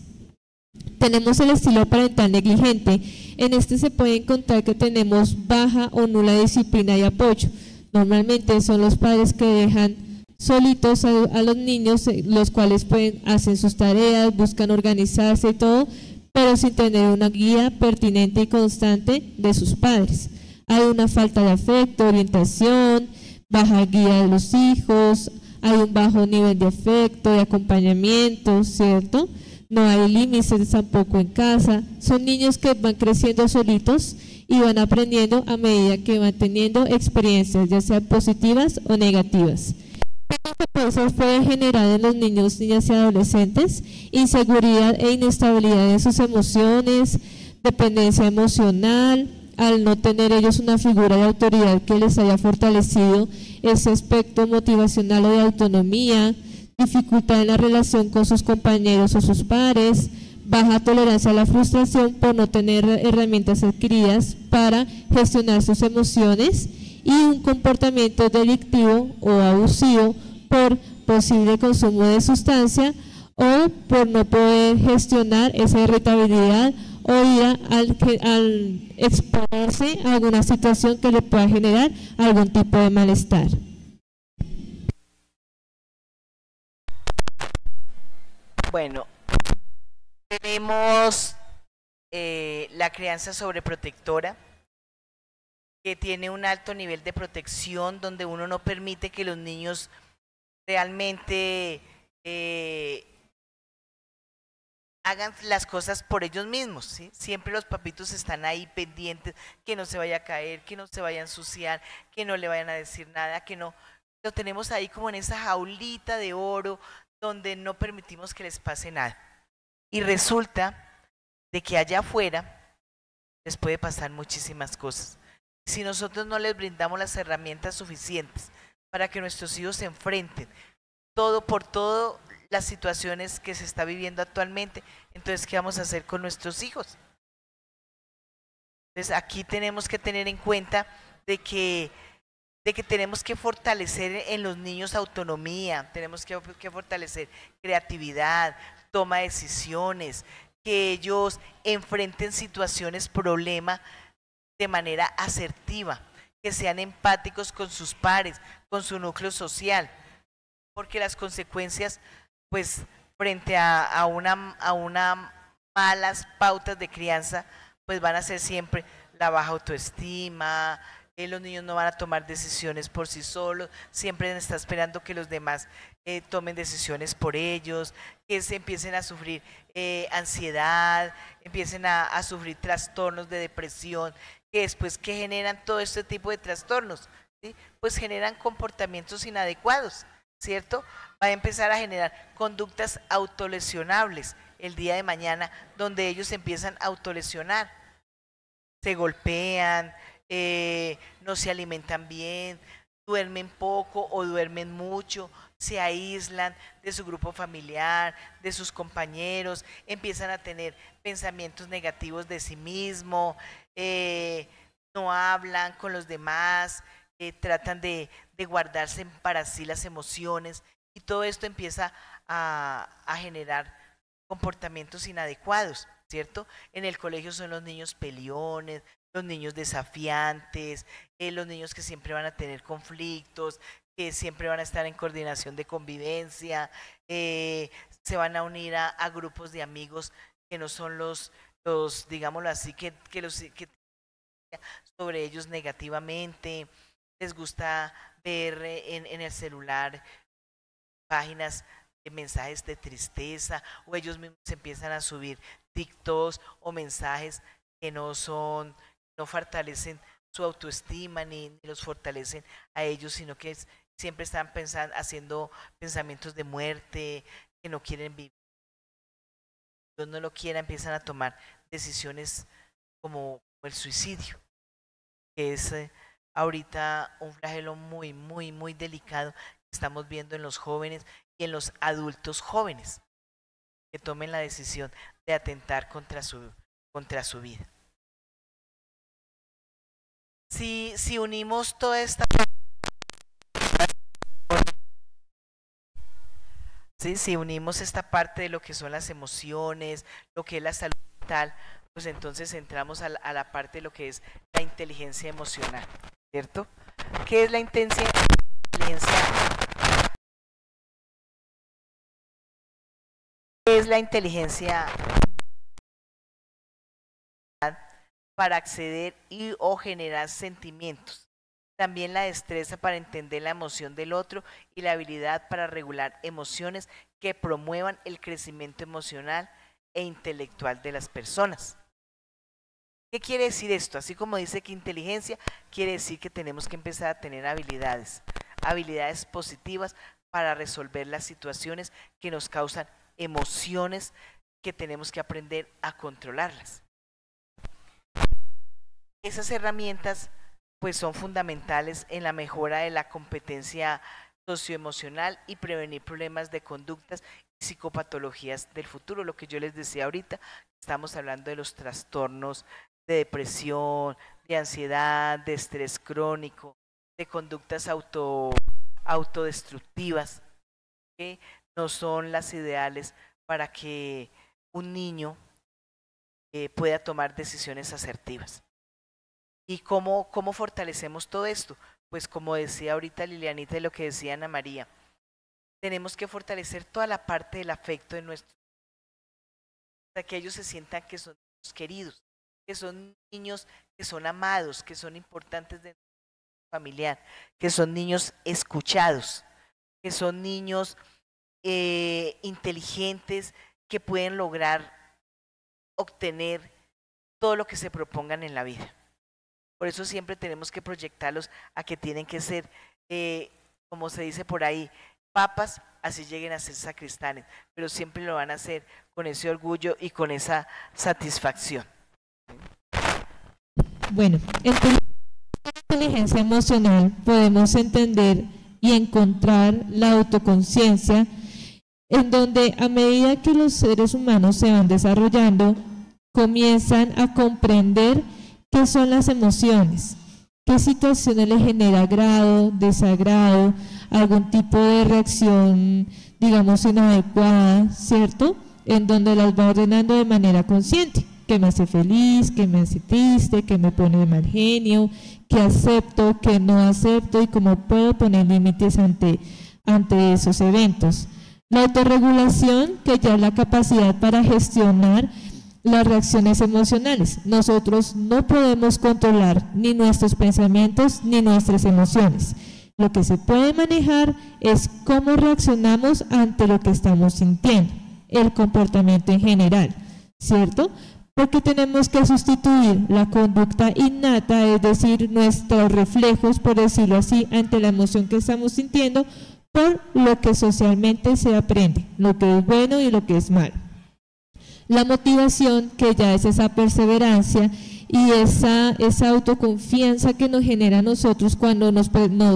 S1: Tenemos el estilo parental negligente. En este se puede encontrar que tenemos baja o nula disciplina y apoyo. Normalmente son los padres que dejan solitos a los niños, los cuales hacen sus tareas, buscan organizarse y todo, pero sin tener una guía pertinente y constante de sus padres. Hay una falta de afecto, orientación, baja guía de los hijos, hay un bajo nivel de afecto, de acompañamiento, ¿cierto? no hay límites tampoco en casa. Son niños que van creciendo solitos y van aprendiendo a medida que van teniendo experiencias, ya sean positivas o negativas. Eso puede generar en los niños, niñas y adolescentes inseguridad e inestabilidad en sus emociones, dependencia emocional, al no tener ellos una figura de autoridad que les haya fortalecido ese aspecto motivacional o de autonomía, dificultad en la relación con sus compañeros o sus pares, baja tolerancia a la frustración por no tener herramientas adquiridas para gestionar sus emociones y un comportamiento delictivo o abusivo por posible consumo de sustancia o por no poder gestionar esa irritabilidad o ira al exponerse a alguna situación que le pueda generar algún tipo de malestar.
S3: Bueno, tenemos la crianza sobreprotectora, que tiene un alto nivel de protección, donde uno no permite que los niños realmente hagan las cosas por ellos mismos, ¿sí? Siempre los papitos están ahí pendientes, que no se vaya a caer, que no se vaya a ensuciar, que no le vayan a decir nada, que no. Lo tenemos ahí como en esa jaulita de oro, donde no permitimos que les pase nada. Y resulta de que allá afuera les puede pasar muchísimas cosas. Si nosotros no les brindamos las herramientas suficientes para que nuestros hijos se enfrenten todo por todo las situaciones que se está viviendo actualmente, entonces ¿qué vamos a hacer con nuestros hijos? Entonces aquí tenemos que tener en cuenta de que tenemos que fortalecer en los niños autonomía, tenemos que fortalecer creatividad, toma de decisiones, que ellos enfrenten situaciones, problemas de manera asertiva, que sean empáticos con sus pares, con su núcleo social, porque las consecuencias, pues, frente a una malas pautas de crianza, pues van a ser siempre la baja autoestima, los niños no van a tomar decisiones por sí solos, siempre están esperando que los demás tomen decisiones por ellos, que se empiecen a sufrir ansiedad, empiecen a sufrir trastornos de depresión, que después que generan todo este tipo de trastornos, ¿sí? Pues generan comportamientos inadecuados, ¿cierto? Va a empezar a generar conductas autolesionables el día de mañana, donde ellos empiezan a autolesionar, se golpean, no se alimentan bien, duermen poco o duermen mucho, se aíslan de su grupo familiar, de sus compañeros, empiezan a tener pensamientos negativos de sí mismo, no hablan con los demás, tratan de guardarse para sí las emociones, y todo esto empieza a generar comportamientos inadecuados, ¿cierto? En el colegio son los niños peleones, los niños desafiantes, los niños que siempre van a tener conflictos, que siempre van a estar en coordinación de convivencia, se van a unir a grupos de amigos que no son los digámoslo así, que sobre ellos negativamente, les gusta ver en el celular páginas de mensajes de tristeza, o ellos mismos empiezan a subir TikToks o mensajes que no fortalecen su autoestima ni los fortalecen a ellos, sino que siempre están haciendo pensamientos de muerte, que no quieren vivir. Dios no lo quiera, empiezan a tomar decisiones como el suicidio, que es ahorita un flagelo muy, muy, muy delicado que estamos viendo en los jóvenes y en los adultos jóvenes, que tomen la decisión de atentar contra su vida. Si unimos toda esta... ¿sí? Si unimos esta parte de lo que son las emociones, lo que es la salud mental, pues entonces entramos a la parte de lo que es la inteligencia emocional, ¿cierto? ¿Qué es la inteligencia? ¿Qué es la inteligencia para acceder o generar sentimientos? También la destreza para entender la emoción del otro y la habilidad para regular emociones que promuevan el crecimiento emocional e intelectual de las personas. ¿Qué quiere decir esto? Así como dice que inteligencia, quiere decir que tenemos que empezar a tener habilidades positivas para resolver las situaciones que nos causan emociones, que tenemos que aprender a controlarlas. Esas herramientas pues son fundamentales en la mejora de la competencia socioemocional y prevenir problemas de conductas y psicopatologías del futuro. Lo que yo les decía ahorita, estamos hablando de los trastornos de depresión, de ansiedad, de estrés crónico, de conductas autodestructivas, que no son las ideales para que un niño pueda tomar decisiones asertivas. ¿Y cómo fortalecemos todo esto? Pues como decía ahorita Lilianita y lo que decía Ana María, tenemos que fortalecer toda la parte del afecto de nuestros niños, para que ellos se sientan que son niños queridos, que son niños que son amados, que son importantes de nuestra familiar, que son niños escuchados, que son niños inteligentes, que pueden lograr obtener todo lo que se propongan en la vida. Por eso siempre tenemos que proyectarlos a que tienen que ser, como se dice por ahí, papas, así lleguen a ser sacristanes, pero siempre lo van a hacer con ese orgullo y con esa satisfacción.
S1: Bueno, en inteligencia emocional podemos entender y encontrar la autoconciencia, en donde a medida que los seres humanos se van desarrollando, comienzan a comprender qué son las emociones, qué situaciones le genera agrado, desagrado, algún tipo de reacción, digamos, inadecuada, ¿cierto? En donde las va ordenando de manera consciente, qué me hace feliz, qué me hace triste, qué me pone de mal genio, qué acepto, qué no acepto y cómo puedo poner límites ante esos eventos. La autorregulación, que ya es la capacidad para gestionar las reacciones emocionales. Nosotros no podemos controlar ni nuestros pensamientos ni nuestras emociones. Lo que se puede manejar es cómo reaccionamos ante lo que estamos sintiendo, el comportamiento en general, ¿cierto? Porque tenemos que sustituir la conducta innata, es decir, nuestros reflejos, por decirlo así, ante la emoción que estamos sintiendo, por lo que socialmente se aprende, lo que es bueno y lo que es malo. La motivación, que ya es esa perseverancia y esa autoconfianza que nos genera a nosotros cuando nos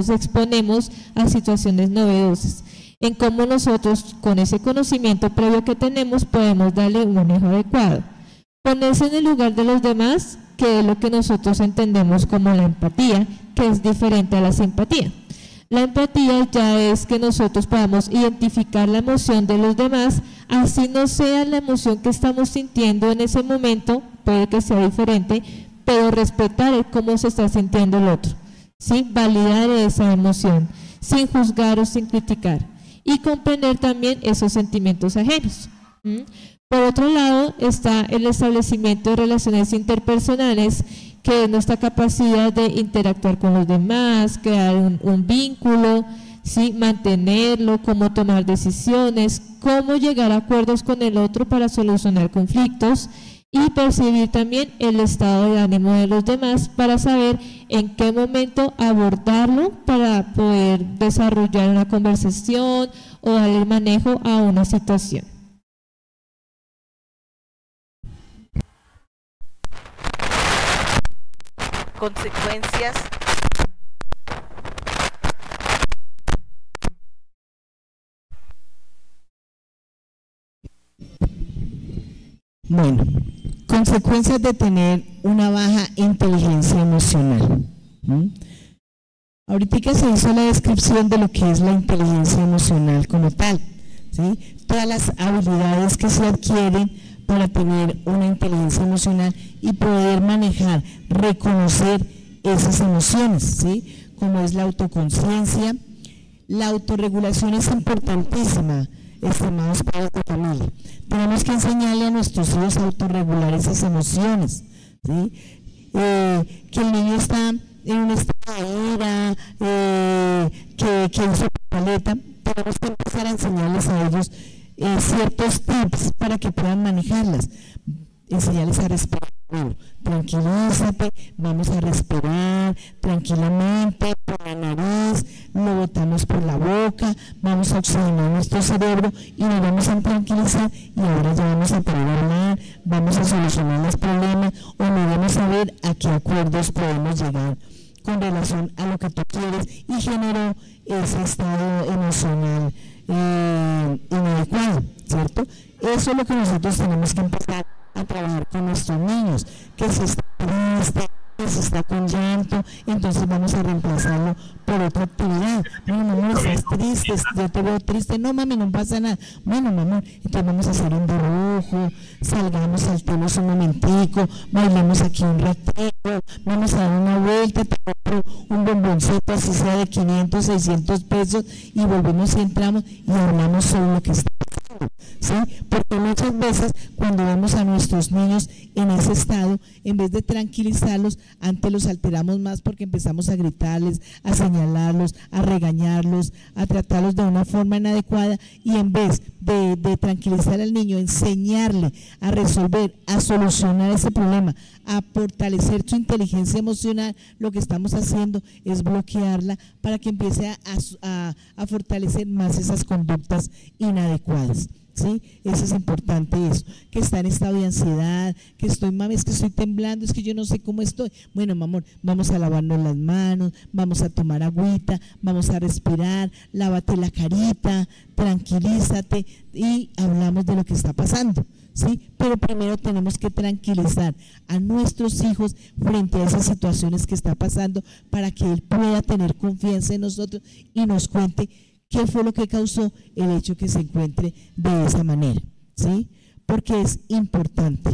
S1: exponemos a situaciones novedosas, en cómo nosotros con ese conocimiento previo que tenemos podemos darle un manejo adecuado. Ponerse en el lugar de los demás, que es lo que nosotros entendemos como la empatía, que es diferente a la simpatía. La empatía ya es que nosotros podamos identificar la emoción de los demás, así no sea la emoción que estamos sintiendo en ese momento, puede que sea diferente, pero respetar el cómo se está sintiendo el otro, ¿sí? Validar esa emoción, sin juzgar o sin criticar, y comprender también esos sentimientos ajenos. Por otro lado está el establecimiento de relaciones interpersonales, que es nuestra capacidad de interactuar con los demás, crear un vínculo, ¿sí? Mantenerlo, cómo tomar decisiones, cómo llegar a acuerdos con el otro para solucionar conflictos y percibir también el estado de ánimo de los demás para saber en qué momento abordarlo para poder desarrollar una conversación o darle manejo a una situación.
S3: Consecuencias
S4: Bueno, consecuencias de tener una baja inteligencia emocional. Ahorita se hizo la descripción de lo que es la inteligencia emocional como tal, ¿sí? Todas las habilidades que se adquieren para tener una inteligencia emocional y poder manejar, reconocer esas emociones, ¿sí? Como es la autoconciencia. La autorregulación es importantísima, estimados padres de familia. Tenemos que enseñarle a nuestros hijos a autorregular esas emociones, ¿sí? Que el niño está en un estado de ira, que usa paleta, tenemos que empezar a enseñarles a ellos ciertos tips para que puedan manejarlas. Enseñarles a respirar. Tranquilízate, vamos a respirar tranquilamente por la nariz, lo botamos por la boca, vamos a oxigenar nuestro cerebro y nos vamos a tranquilizar, y ahora ya vamos a poder hablar, vamos a solucionar los problemas o nos vamos a ver a qué acuerdos podemos llegar con relación a lo que tú quieres, y generó ese estado emocional inadecuado, ¿cierto? Eso es lo que nosotros tenemos que empezar a trabajar con nuestros niños, que si está triste, que si está con llanto, entonces vamos a reemplazarlo por otra actividad. Bueno, mamá, estás triste, yo te veo triste, no mami, no pasa nada. Bueno, mamá, entonces vamos a hacer un dibujo, salgamos, saltemos un momentico, bailemos aquí un ratito, vamos a dar una vuelta, te compro un bomboncito, así sea de 500, 600 pesos, y volvemos y entramos y hablamos sobre lo que está pasando, ¿sí? Porque muchas veces cuando vemos a nuestros niños en ese estado, en vez de tranquilizarlos, antes los alteramos más, porque empezamos a gritarles, a señalarlos, a regañarlos, a tratarlos de una forma inadecuada, y en vez de tranquilizar al niño, enseñarle a resolver, a solucionar ese problema, a fortalecer su inteligencia emocional, lo que estamos haciendo es bloquearla para que empiece a fortalecer más esas conductas inadecuadas. ¿Sí? Eso es importante, eso, que está en estado de ansiedad, que estoy, mami, es que estoy temblando, es que yo no sé cómo estoy. Bueno, mi amor, vamos a lavarnos las manos, vamos a tomar agüita, vamos a respirar, lávate la carita, tranquilízate, y hablamos de lo que está pasando, ¿sí? Pero primero tenemos que tranquilizar a nuestros hijos frente a esas situaciones que está pasando, para que él pueda tener confianza en nosotros y nos cuente qué fue lo que causó el hecho que se encuentre de esa manera, ¿sí? Porque es importante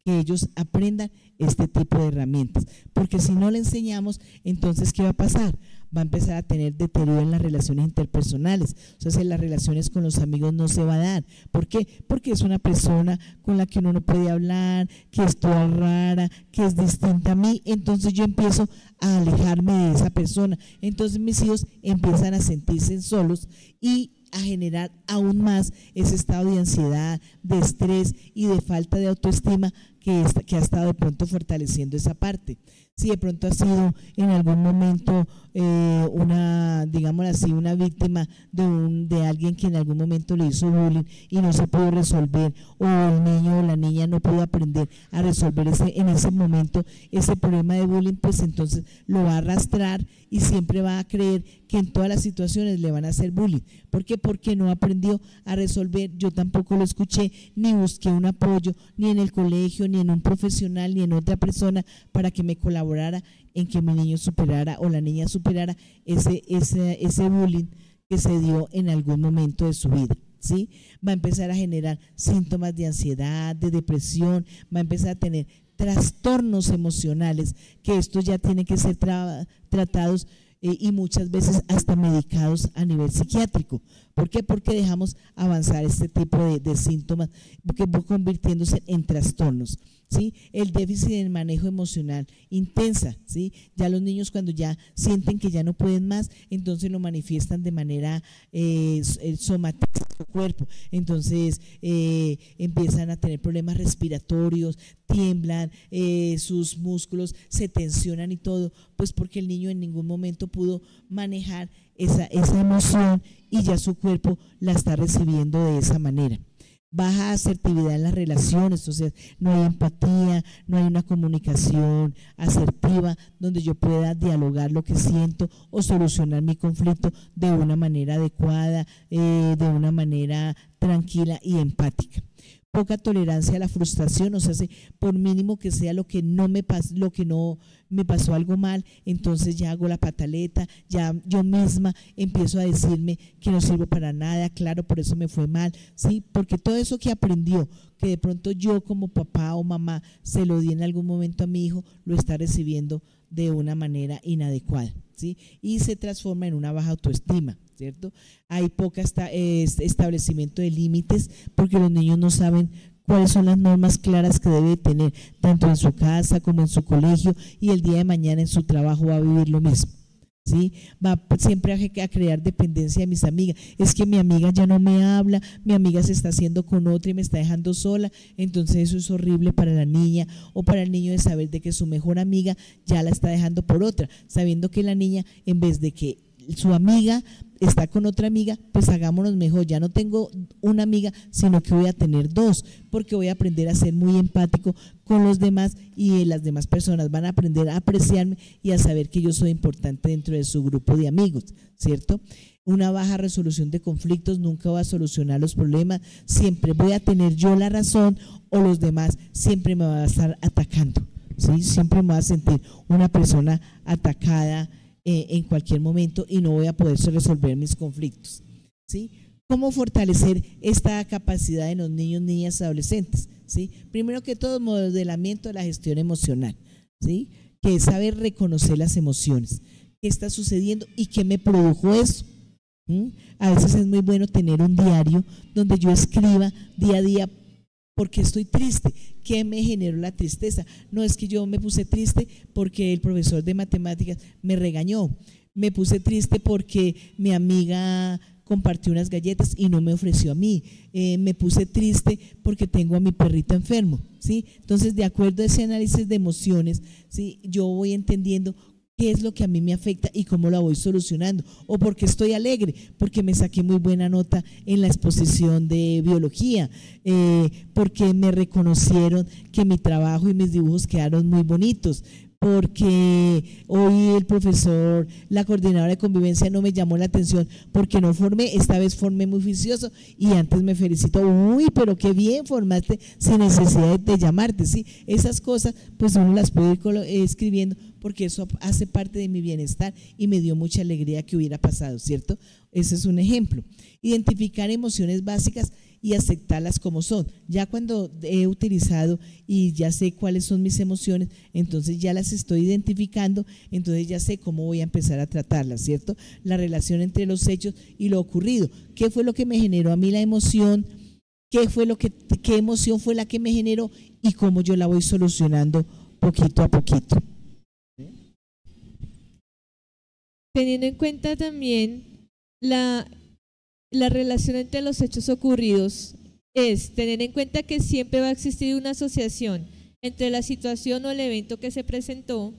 S4: que ellos aprendan este tipo de herramientas, porque si no le enseñamos, entonces ¿qué va a pasar? Va a empezar a tener deterioro en las relaciones interpersonales, o sea, las relaciones con los amigos no se va a dar. ¿Por qué? Porque es una persona con la que uno no puede hablar, que es toda rara, que es distinta a mí, entonces yo empiezo a alejarme de esa persona, entonces mis hijos empiezan a sentirse solos y a generar aún más ese estado de ansiedad, de estrés y de falta de autoestima que ha estado de pronto fortaleciendo esa parte. Si de pronto ha sido en algún momento digámoslo así, una víctima de alguien que en algún momento le hizo bullying y no se pudo resolver, o el niño o la niña no pudo aprender a resolver en ese momento ese problema de bullying, pues entonces lo va a arrastrar y siempre va a creer que en todas las situaciones le van a hacer bullying. ¿Por qué? Porque no aprendió a resolver. Yo tampoco lo escuché, ni busqué un apoyo, ni en el colegio, ni en un profesional, ni en otra persona para que me colaborara en que mi niño superara o la niña superara ese bullying que se dio en algún momento de su vida, ¿sí? Va a empezar a generar síntomas de ansiedad, de depresión, va a empezar a tener trastornos emocionales, que estos ya tienen que ser tratados y muchas veces hasta medicados a nivel psiquiátrico. ¿Por qué? Porque dejamos avanzar este tipo de síntomas que van convirtiéndose en trastornos, ¿sí? El déficit en manejo emocional intensa, ¿sí? Ya los niños, cuando ya sienten que ya no pueden más, entonces lo manifiestan de manera somática en su cuerpo, entonces empiezan a tener problemas respiratorios, tiemblan, sus músculos se tensionan y todo, pues porque el niño en ningún momento pudo manejar esa emoción y ya su cuerpo la está recibiendo de esa manera. Baja asertividad en las relaciones, o sea, no hay empatía, no hay una comunicación asertiva donde yo pueda dialogar lo que siento o solucionar mi conflicto de una manera adecuada, de una manera tranquila y empática. Poca tolerancia a la frustración, o sea, por mínimo que sea lo que no me pasó algo mal, entonces ya hago la pataleta, ya yo misma empiezo a decirme que no sirvo para nada, claro, por eso me fue mal, ¿sí? Porque todo eso que aprendió, que de pronto yo como papá o mamá se lo di en algún momento a mi hijo, lo está recibiendo de una manera inadecuada, ¿sí? Y se transforma en una baja autoestima, ¿cierto? Hay poca establecimiento de límites, porque los niños no saben cuáles son las normas claras que debe tener, tanto en su casa como en su colegio, y el día de mañana en su trabajo va a vivir lo mismo, ¿sí? Va siempre a crear dependencia de mis amigas. Es que mi amiga ya no me habla, mi amiga se está haciendo con otra y me está dejando sola. Entonces eso es horrible para la niña o para el niño, de saber de que su mejor amiga ya la está dejando por otra, sabiendo que la niña, en vez de que su amiga está con otra amiga, pues hagámonos mejor, ya no tengo una amiga, sino que voy a tener dos, porque voy a aprender a ser muy empático con los demás, y las demás personas van a aprender a apreciarme y a saber que yo soy importante dentro de su grupo de amigos, ¿cierto? Una baja resolución de conflictos nunca va a solucionar los problemas, siempre voy a tener yo la razón o los demás siempre me van a estar atacando, ¿sí? Siempre me voy a sentir una persona atacada en cualquier momento y no voy a poder resolver mis conflictos, ¿sí? ¿Cómo fortalecer esta capacidad en los niños, niñas, adolescentes? ¿Sí? Primero que todo, modelamiento de la gestión emocional, ¿sí? Que es saber reconocer las emociones, qué está sucediendo y qué me produjo eso. A veces es muy bueno tener un diario donde yo escriba día a día por qué estoy triste, qué me generó la tristeza. No es que yo me puse triste porque el profesor de matemáticas me regañó, me puse triste porque mi amiga compartió unas galletas y no me ofreció a mí, me puse triste porque tengo a mi perrito enfermo, ¿sí? Entonces, de acuerdo a ese análisis de emociones, ¿sí?, yo voy entendiendo qué es lo que a mí me afecta y cómo la voy solucionando. O porque estoy alegre, porque me saqué muy buena nota en la exposición de biología, porque me reconocieron que mi trabajo y mis dibujos quedaron muy bonitos, porque hoy el profesor, la coordinadora de convivencia no me llamó la atención porque no formé, esta vez formé muy juicioso y antes me felicitó, uy, pero qué bien formaste sin necesidad de llamarte, ¿sí? Esas cosas pues uno las puede ir escribiendo porque eso hace parte de mi bienestar y me dio mucha alegría que hubiera pasado, ¿cierto? Ese es un ejemplo. Identificar emociones básicas y aceptarlas como son. Ya cuando he utilizado y ya sé cuáles son mis emociones, entonces ya las estoy identificando, entonces ya sé cómo voy a empezar a tratarlas, ¿cierto? La relación entre los hechos y lo ocurrido. ¿Qué fue lo que me generó a mí la emoción? ¿Qué emoción fue la que me generó? Y cómo yo la voy solucionando poquito a poquito.
S1: Teniendo en cuenta también la relación entre los hechos ocurridos, es tener en cuenta que siempre va a existir una asociación entre la situación o el evento que se presentó,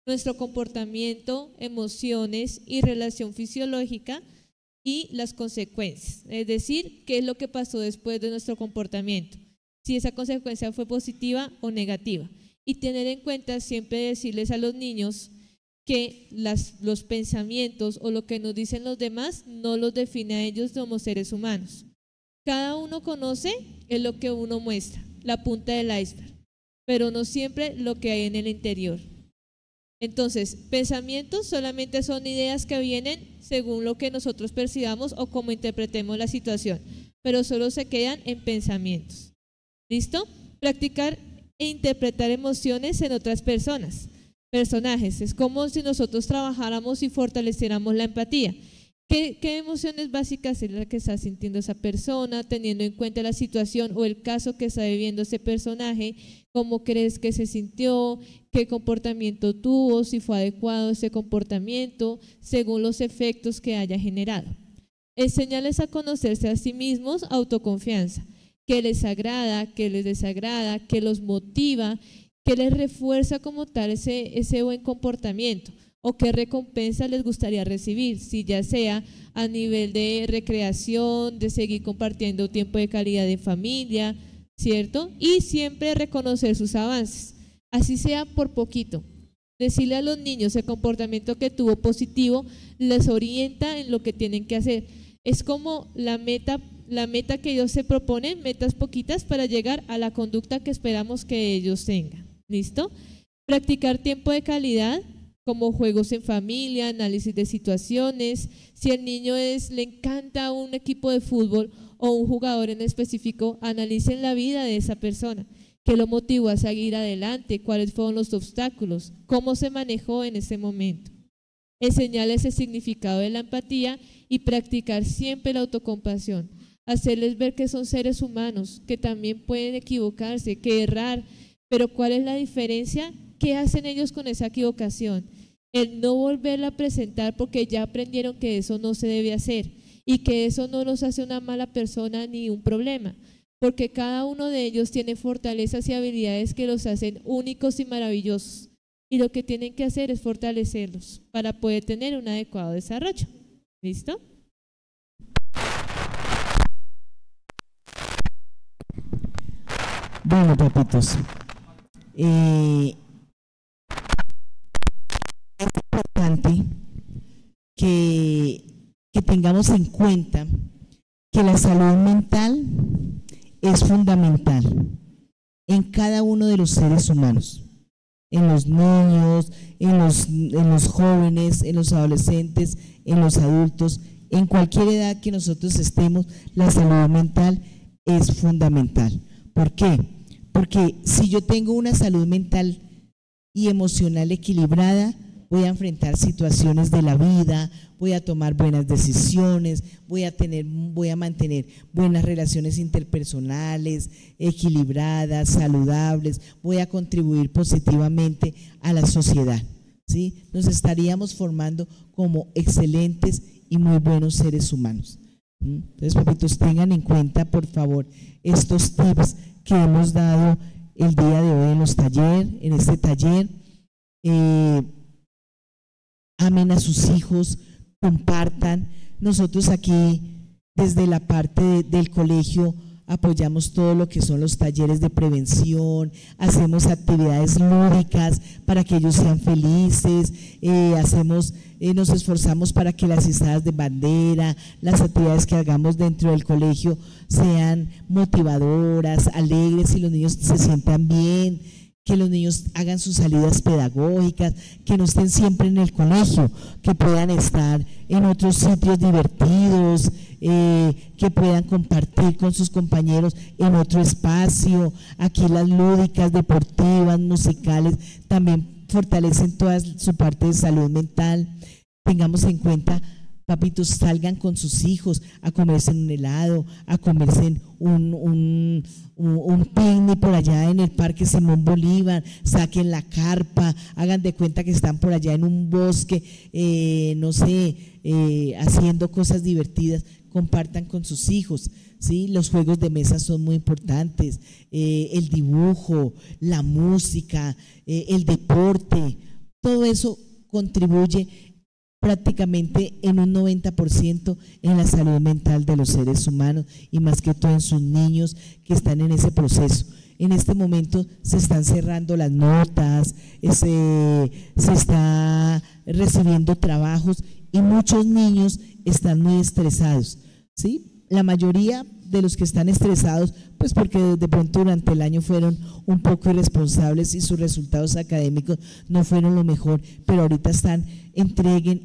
S1: nuestro comportamiento, emociones y relación fisiológica y las consecuencias, es decir, qué es lo que pasó después de nuestro comportamiento, si esa consecuencia fue positiva o negativa, y tener en cuenta siempre decirles a los niños que los pensamientos o lo que nos dicen los demás no los define a ellos como seres humanos. Cada uno conoce es lo que uno muestra, la punta del iceberg, pero no siempre lo que hay en el interior. Entonces, pensamientos solamente son ideas que vienen según lo que nosotros percibamos o como interpretemos la situación, pero solo se quedan en pensamientos. ¿Listo? Practicar e interpretar emociones en otras personajes. Es como si nosotros trabajáramos y fortaleciéramos la empatía. ¿Qué emociones básicas es la que está sintiendo esa persona, teniendo en cuenta la situación o el caso que está viviendo ese personaje? ¿Cómo crees que se sintió? ¿Qué comportamiento tuvo? ¿Si fue adecuado ese comportamiento según los efectos que haya generado? Enseñarles a conocerse a sí mismos, autoconfianza. ¿Qué les agrada? ¿Qué les desagrada? ¿Qué los motiva? ¿Qué les refuerza como tal ese buen comportamiento? ¿O qué recompensa les gustaría recibir? Si ya sea a nivel de recreación, de seguir compartiendo tiempo de calidad de familia, ¿cierto? Y siempre reconocer sus avances, así sea por poquito. Decirle a los niños el comportamiento que tuvo positivo les orienta en lo que tienen que hacer. Es como la meta que ellos se proponen, metas poquitas para llegar a la conducta que esperamos que ellos tengan. ¿Listo? Practicar tiempo de calidad como juegos en familia, análisis de situaciones. Si el niño le encanta un equipo de fútbol o un jugador en específico, analicen la vida de esa persona, qué lo motivó a seguir adelante, cuáles fueron los obstáculos, cómo se manejó en ese momento. Enseñarles el significado de la empatía y practicar siempre la autocompasión, hacerles ver que son seres humanos, que también pueden equivocarse, que errar, pero ¿cuál es la diferencia? ¿Qué hacen ellos con esa equivocación? el no volverla a presentar porque ya aprendieron que eso no se debe hacer y que eso no los hace una mala persona ni un problema, porque cada uno de ellos tiene fortalezas y habilidades que los hacen únicos y maravillosos, y lo que tienen que hacer es fortalecerlos para poder tener un adecuado desarrollo. ¿Listo?
S4: Bueno, papitos, es importante que tengamos en cuenta que la salud mental es fundamental en cada uno de los seres humanos, en los niños, en los jóvenes, en los adolescentes, en los adultos, en cualquier edad que nosotros estemos, la salud mental es fundamental. ¿Por qué? Porque si yo tengo una salud mental y emocional equilibrada, voy a enfrentar situaciones de la vida, voy a tomar buenas decisiones, voy a mantener buenas relaciones interpersonales, equilibradas, saludables, voy a contribuir positivamente a la sociedad, ¿sí? Nos estaríamos formando como excelentes y muy buenos seres humanos. Entonces, papitos, tengan en cuenta, por favor, estos tips que hemos dado el día de hoy en este taller. Amen a sus hijos, compartan. Nosotros aquí, desde la parte del colegio, apoyamos todo lo que son los talleres de prevención, hacemos actividades lúdicas para que ellos sean felices, nos esforzamos para que las izadas de bandera, las actividades que hagamos dentro del colegio sean motivadoras, alegres y los niños se sientan bien, que los niños hagan sus salidas pedagógicas, que no estén siempre en el colegio, que puedan estar en otros sitios divertidos, que puedan compartir con sus compañeros en otro espacio. Aquí las lúdicas, deportivas, musicales, también fortalecen toda su parte de salud mental. Tengamos en cuenta, papitos, salgan con sus hijos a comerse un helado, a comerse un picnic por allá en el Parque Simón Bolívar, saquen la carpa, hagan de cuenta que están por allá en un bosque, haciendo cosas divertidas, compartan con sus hijos, ¿sí? Los juegos de mesa son muy importantes, el dibujo, la música, el deporte, todo eso contribuye prácticamente en un 90% en la salud mental de los seres humanos y más que todo en sus niños que están en ese proceso. En este momento se están cerrando las notas, se está recibiendo trabajos y muchos niños están muy estresados, ¿sí? La mayoría de los que están estresados, pues porque de pronto durante el año fueron un poco irresponsables y sus resultados académicos no fueron lo mejor, pero ahorita están, entreguen,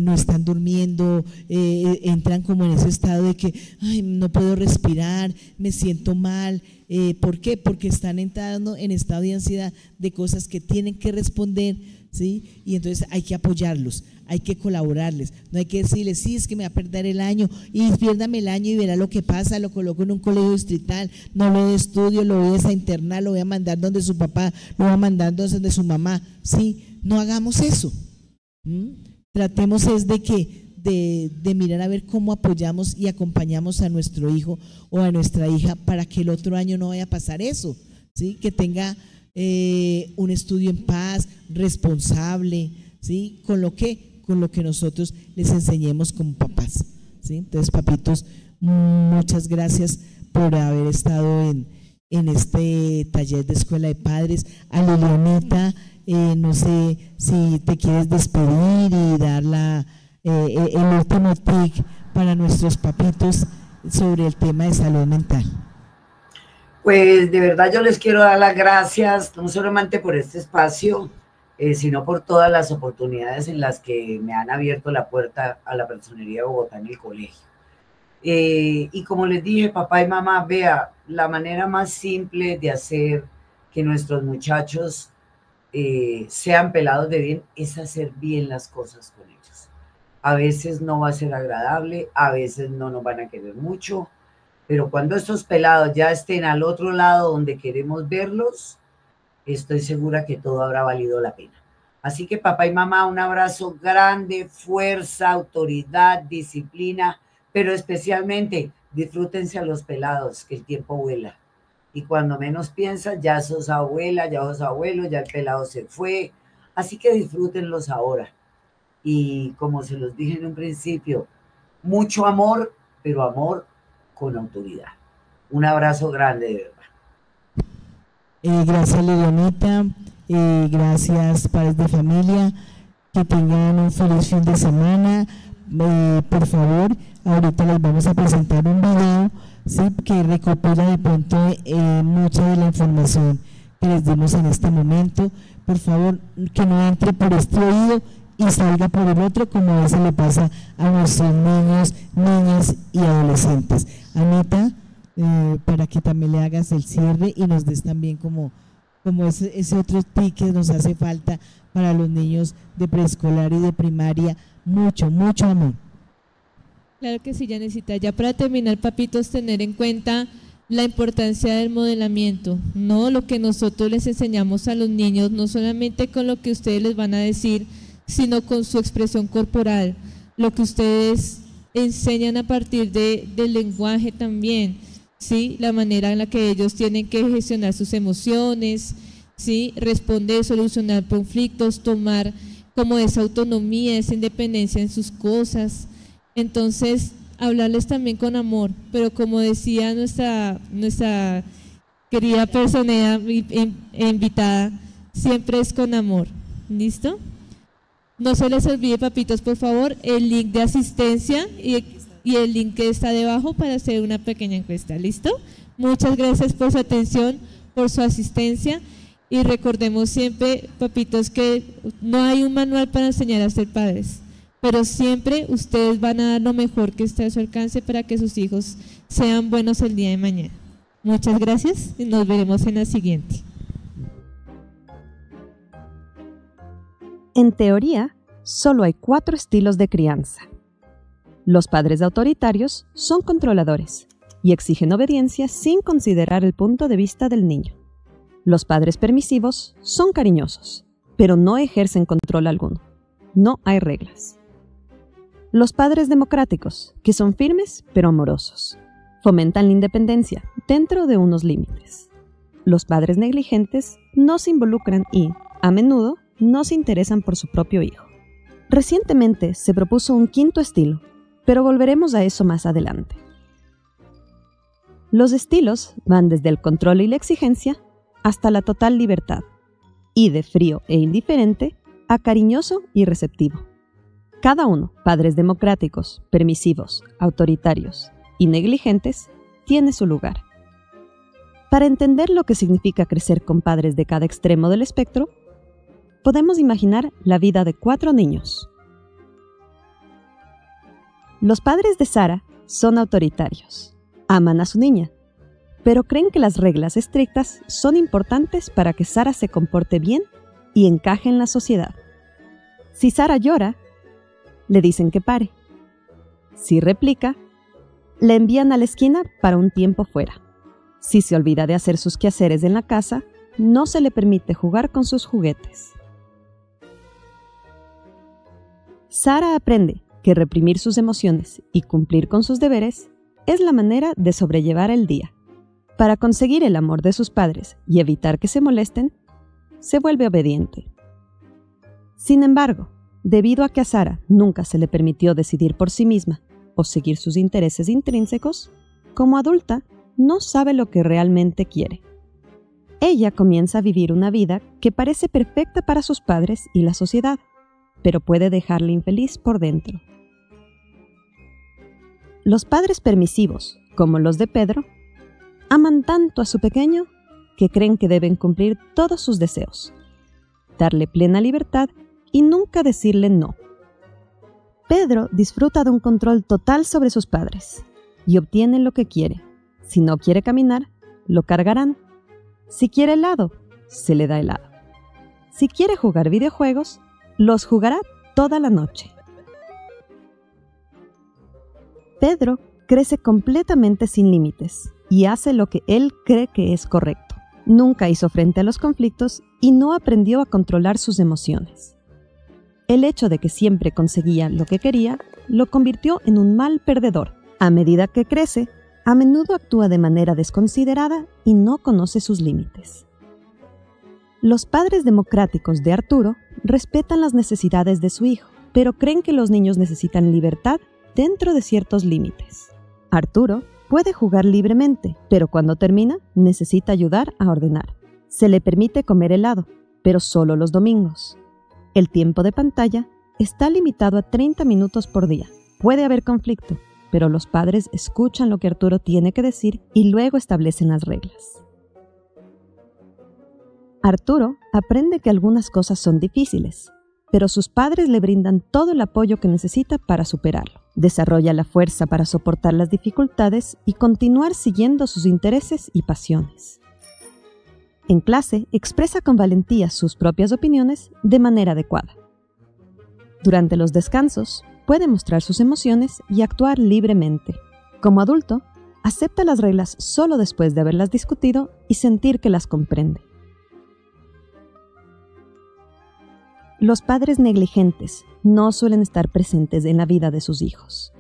S4: no están durmiendo, entran como en ese estado de que, ay, no puedo respirar, me siento mal. ¿Por qué? Porque están entrando en estado de ansiedad de cosas que tienen que responder, ¿sí? Y entonces hay que apoyarlos, hay que colaborarles, no hay que decirles, sí, es que me va a perder el año, y piérdame el año y verá lo que pasa, lo coloco en un colegio distrital, no lo de estudio, lo voy a internar, lo voy a mandar donde su papá, lo voy a mandar donde su mamá, ¿sí? No hagamos eso. Tratemos es de mirar a ver cómo apoyamos y acompañamos a nuestro hijo o a nuestra hija para que el otro año no vaya a pasar eso, ¿sí? Que tenga un estudio en paz, responsable, ¿sí? Con lo que nosotros les enseñemos como papás, ¿sí? Entonces, papitos, muchas gracias por haber estado en este taller de Escuela de Padres. A Lilianita, no sé si te quieres despedir y dar el último tip para nuestros papitos sobre el tema de salud mental.
S2: Pues de verdad yo les quiero dar las gracias, no solamente por este espacio, sino por todas las oportunidades en las que me han abierto la puerta a la Personería de Bogotá en el colegio. Y como les dije, papá y mamá, vea, la manera más simple de hacer que nuestros muchachos sean pelados de bien es hacer bien las cosas con ellos. A veces no va a ser agradable, a veces no nos van a querer mucho, pero cuando estos pelados ya estén al otro lado donde queremos verlos, estoy segura que todo habrá valido la pena. Así que papá y mamá, un abrazo grande, fuerza, autoridad, disciplina, pero especialmente disfrútense a los pelados, que el tiempo vuela. Y cuando menos piensas, ya sos abuela, ya sos abuelo, ya el pelado se fue. Así que disfrútenlos ahora. Y como se los dije en un principio, mucho amor, pero amor con autoridad. Un abrazo grande, de verdad.
S4: Gracias, Lilianita. Gracias, padres de familia. Que tengan un feliz fin de semana. Por favor, ahorita les vamos a presentar un video, ¿sí?, que recopila de pronto mucha de la información que les dimos en este momento. Por favor, que no entre por este oído y salga por el otro, como a veces le pasa a nuestros niños, niñas y adolescentes. Anita, para que también le hagas el cierre y nos des también como ese otro tip que nos hace falta para los niños de preescolar y de primaria. Mucho amor.
S1: Claro que sí, Yanecita. Ya para terminar, papitos, tener en cuenta la importancia del modelamiento, ¿no? Lo que nosotros les enseñamos a los niños, no solamente con lo que ustedes les van a decir, sino con su expresión corporal, lo que ustedes enseñan a partir del lenguaje también, ¿sí? La manera en la que ellos tienen que gestionar sus emociones, ¿sí? Responder, solucionar conflictos, tomar como esa autonomía, esa independencia en sus cosas. Entonces, hablarles también con amor, pero como decía nuestra querida persona invitada, siempre es con amor. ¿Listo? No se les olvide, papitos, por favor, el link de asistencia y el link que está debajo para hacer una pequeña encuesta. ¿Listo? Muchas gracias por su atención, por su asistencia, y recordemos siempre, papitos, que no hay un manual para enseñar a ser padres, pero siempre ustedes van a dar lo mejor que esté a su alcance para que sus hijos sean buenos el día de mañana. Muchas gracias y nos veremos en la siguiente.
S5: En teoría, solo hay 4 estilos de crianza. Los padres autoritarios son controladores y exigen obediencia sin considerar el punto de vista del niño. Los padres permisivos son cariñosos, pero no ejercen control alguno. No hay reglas. Los padres democráticos, que son firmes pero amorosos, fomentan la independencia dentro de unos límites. Los padres negligentes no se involucran y, a menudo, no se interesan por su propio hijo. Recientemente se propuso un 5º estilo, pero volveremos a eso más adelante. Los estilos van desde el control y la exigencia hasta la total libertad, y de frío e indiferente a cariñoso y receptivo. Cada uno, padres democráticos, permisivos, autoritarios y negligentes, tiene su lugar. Para entender lo que significa crecer con padres de cada extremo del espectro, podemos imaginar la vida de 4 niños. Los padres de Sara son autoritarios, aman a su niña, pero creen que las reglas estrictas son importantes para que Sara se comporte bien y encaje en la sociedad. Si Sara llora, le dicen que pare. Si replica, le envían a la esquina para un tiempo fuera. Si se olvida de hacer sus quehaceres en la casa, no se le permite jugar con sus juguetes. Sara aprende que reprimir sus emociones y cumplir con sus deberes es la manera de sobrellevar el día. Para conseguir el amor de sus padres y evitar que se molesten, se vuelve obediente. Sin embargo, debido a que a Sara nunca se le permitió decidir por sí misma o seguir sus intereses intrínsecos, como adulta no sabe lo que realmente quiere. Ella comienza a vivir una vida que parece perfecta para sus padres y la sociedad, pero puede dejarle infeliz por dentro. Los padres permisivos, como los de Pedro, aman tanto a su pequeño que creen que deben cumplir todos sus deseos, darle plena libertad y nunca decirle no. Pedro disfruta de un control total sobre sus padres y obtiene lo que quiere. Si no quiere caminar, lo cargarán. Si quiere helado, se le da helado. Si quiere jugar videojuegos, los jugará toda la noche. Pedro crece completamente sin límites y hace lo que él cree que es correcto. Nunca hizo frente a los conflictos y no aprendió a controlar sus emociones. El hecho de que siempre conseguía lo que quería lo convirtió en un mal perdedor. A medida que crece, a menudo actúa de manera desconsiderada y no conoce sus límites. Los padres democráticos de Arturo respetan las necesidades de su hijo, pero creen que los niños necesitan libertad dentro de ciertos límites. Arturo puede jugar libremente, pero cuando termina, necesita ayudar a ordenar. Se le permite comer helado, pero solo los domingos. El tiempo de pantalla está limitado a 30 minutos por día. Puede haber conflicto, pero los padres escuchan lo que Arturo tiene que decir y luego establecen las reglas. Arturo aprende que algunas cosas son difíciles, pero sus padres le brindan todo el apoyo que necesita para superarlo. Desarrolla la fuerza para soportar las dificultades y continuar siguiendo sus intereses y pasiones. En clase, expresa con valentía sus propias opiniones de manera adecuada. Durante los descansos, puede mostrar sus emociones y actuar libremente. Como adulto, acepta las reglas solo después de haberlas discutido y sentir que las comprende. Los padres negligentes no suelen estar presentes en la vida de sus hijos.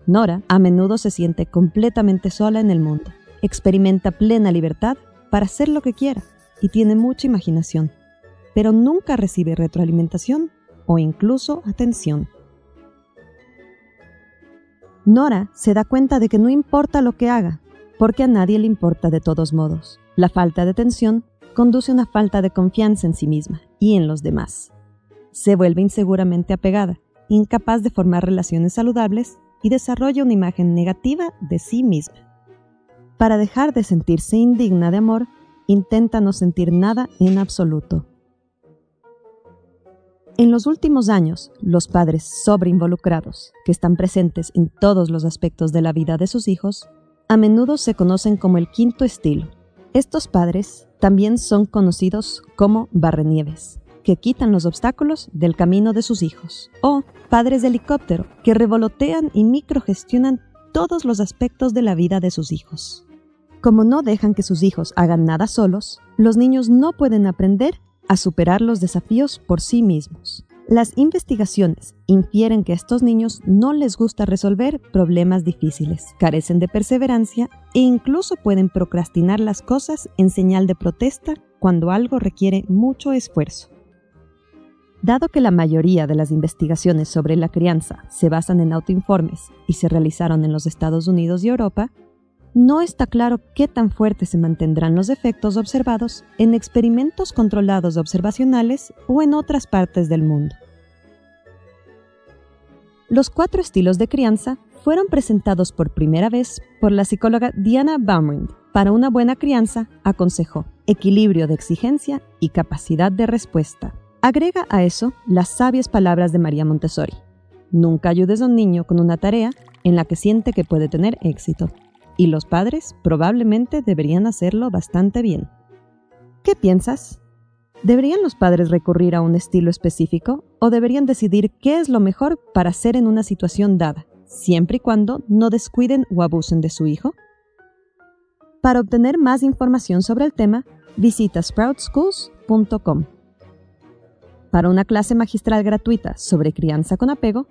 S5: Nora a menudo se siente completamente sola en el mundo. Experimenta plena libertad para hacer lo que quiera y tiene mucha imaginación, pero nunca recibe retroalimentación o incluso atención. Nora se da cuenta de que no importa lo que haga, porque a nadie le importa de todos modos. La falta de atención conduce a una falta de confianza en sí misma y en los demás. Se vuelve inseguramente apegada, incapaz de formar relaciones saludables y desarrolla una imagen negativa de sí misma. Para dejar de sentirse indigna de amor, intenta no sentir nada en absoluto. En los últimos años, los padres sobreinvolucrados, que están presentes en todos los aspectos de la vida de sus hijos, a menudo se conocen como el quinto estilo. Estos padres también son conocidos como barrenieves, que quitan los obstáculos del camino de sus hijos, o padres de helicóptero, que revolotean y microgestionan todos los aspectos de la vida de sus hijos. Como no dejan que sus hijos hagan nada solos, los niños no pueden aprender a superar los desafíos por sí mismos. Las investigaciones infieren que a estos niños no les gusta resolver problemas difíciles, carecen de perseverancia e incluso pueden procrastinar las cosas en señal de protesta cuando algo requiere mucho esfuerzo. Dado que la mayoría de las investigaciones sobre la crianza se basan en autoinformes y se realizaron en los Estados Unidos y Europa, no está claro qué tan fuertes se mantendrán los efectos observados en experimentos controlados observacionales o en otras partes del mundo. Los 4 estilos de crianza fueron presentados por primera vez por la psicóloga Diana Baumrind. Para una buena crianza, aconsejó equilibrio de exigencia y capacidad de respuesta. Agrega a eso las sabias palabras de María Montessori. Nunca ayudes a un niño con una tarea en la que siente que puede tener éxito. Y los padres probablemente deberían hacerlo bastante bien. ¿Qué piensas? ¿Deberían los padres recurrir a un estilo específico o deberían decidir qué es lo mejor para hacer en una situación dada, siempre y cuando no descuiden o abusen de su hijo? Para obtener más información sobre el tema, visita sproutschools.com. Para una clase magistral gratuita sobre crianza con apego,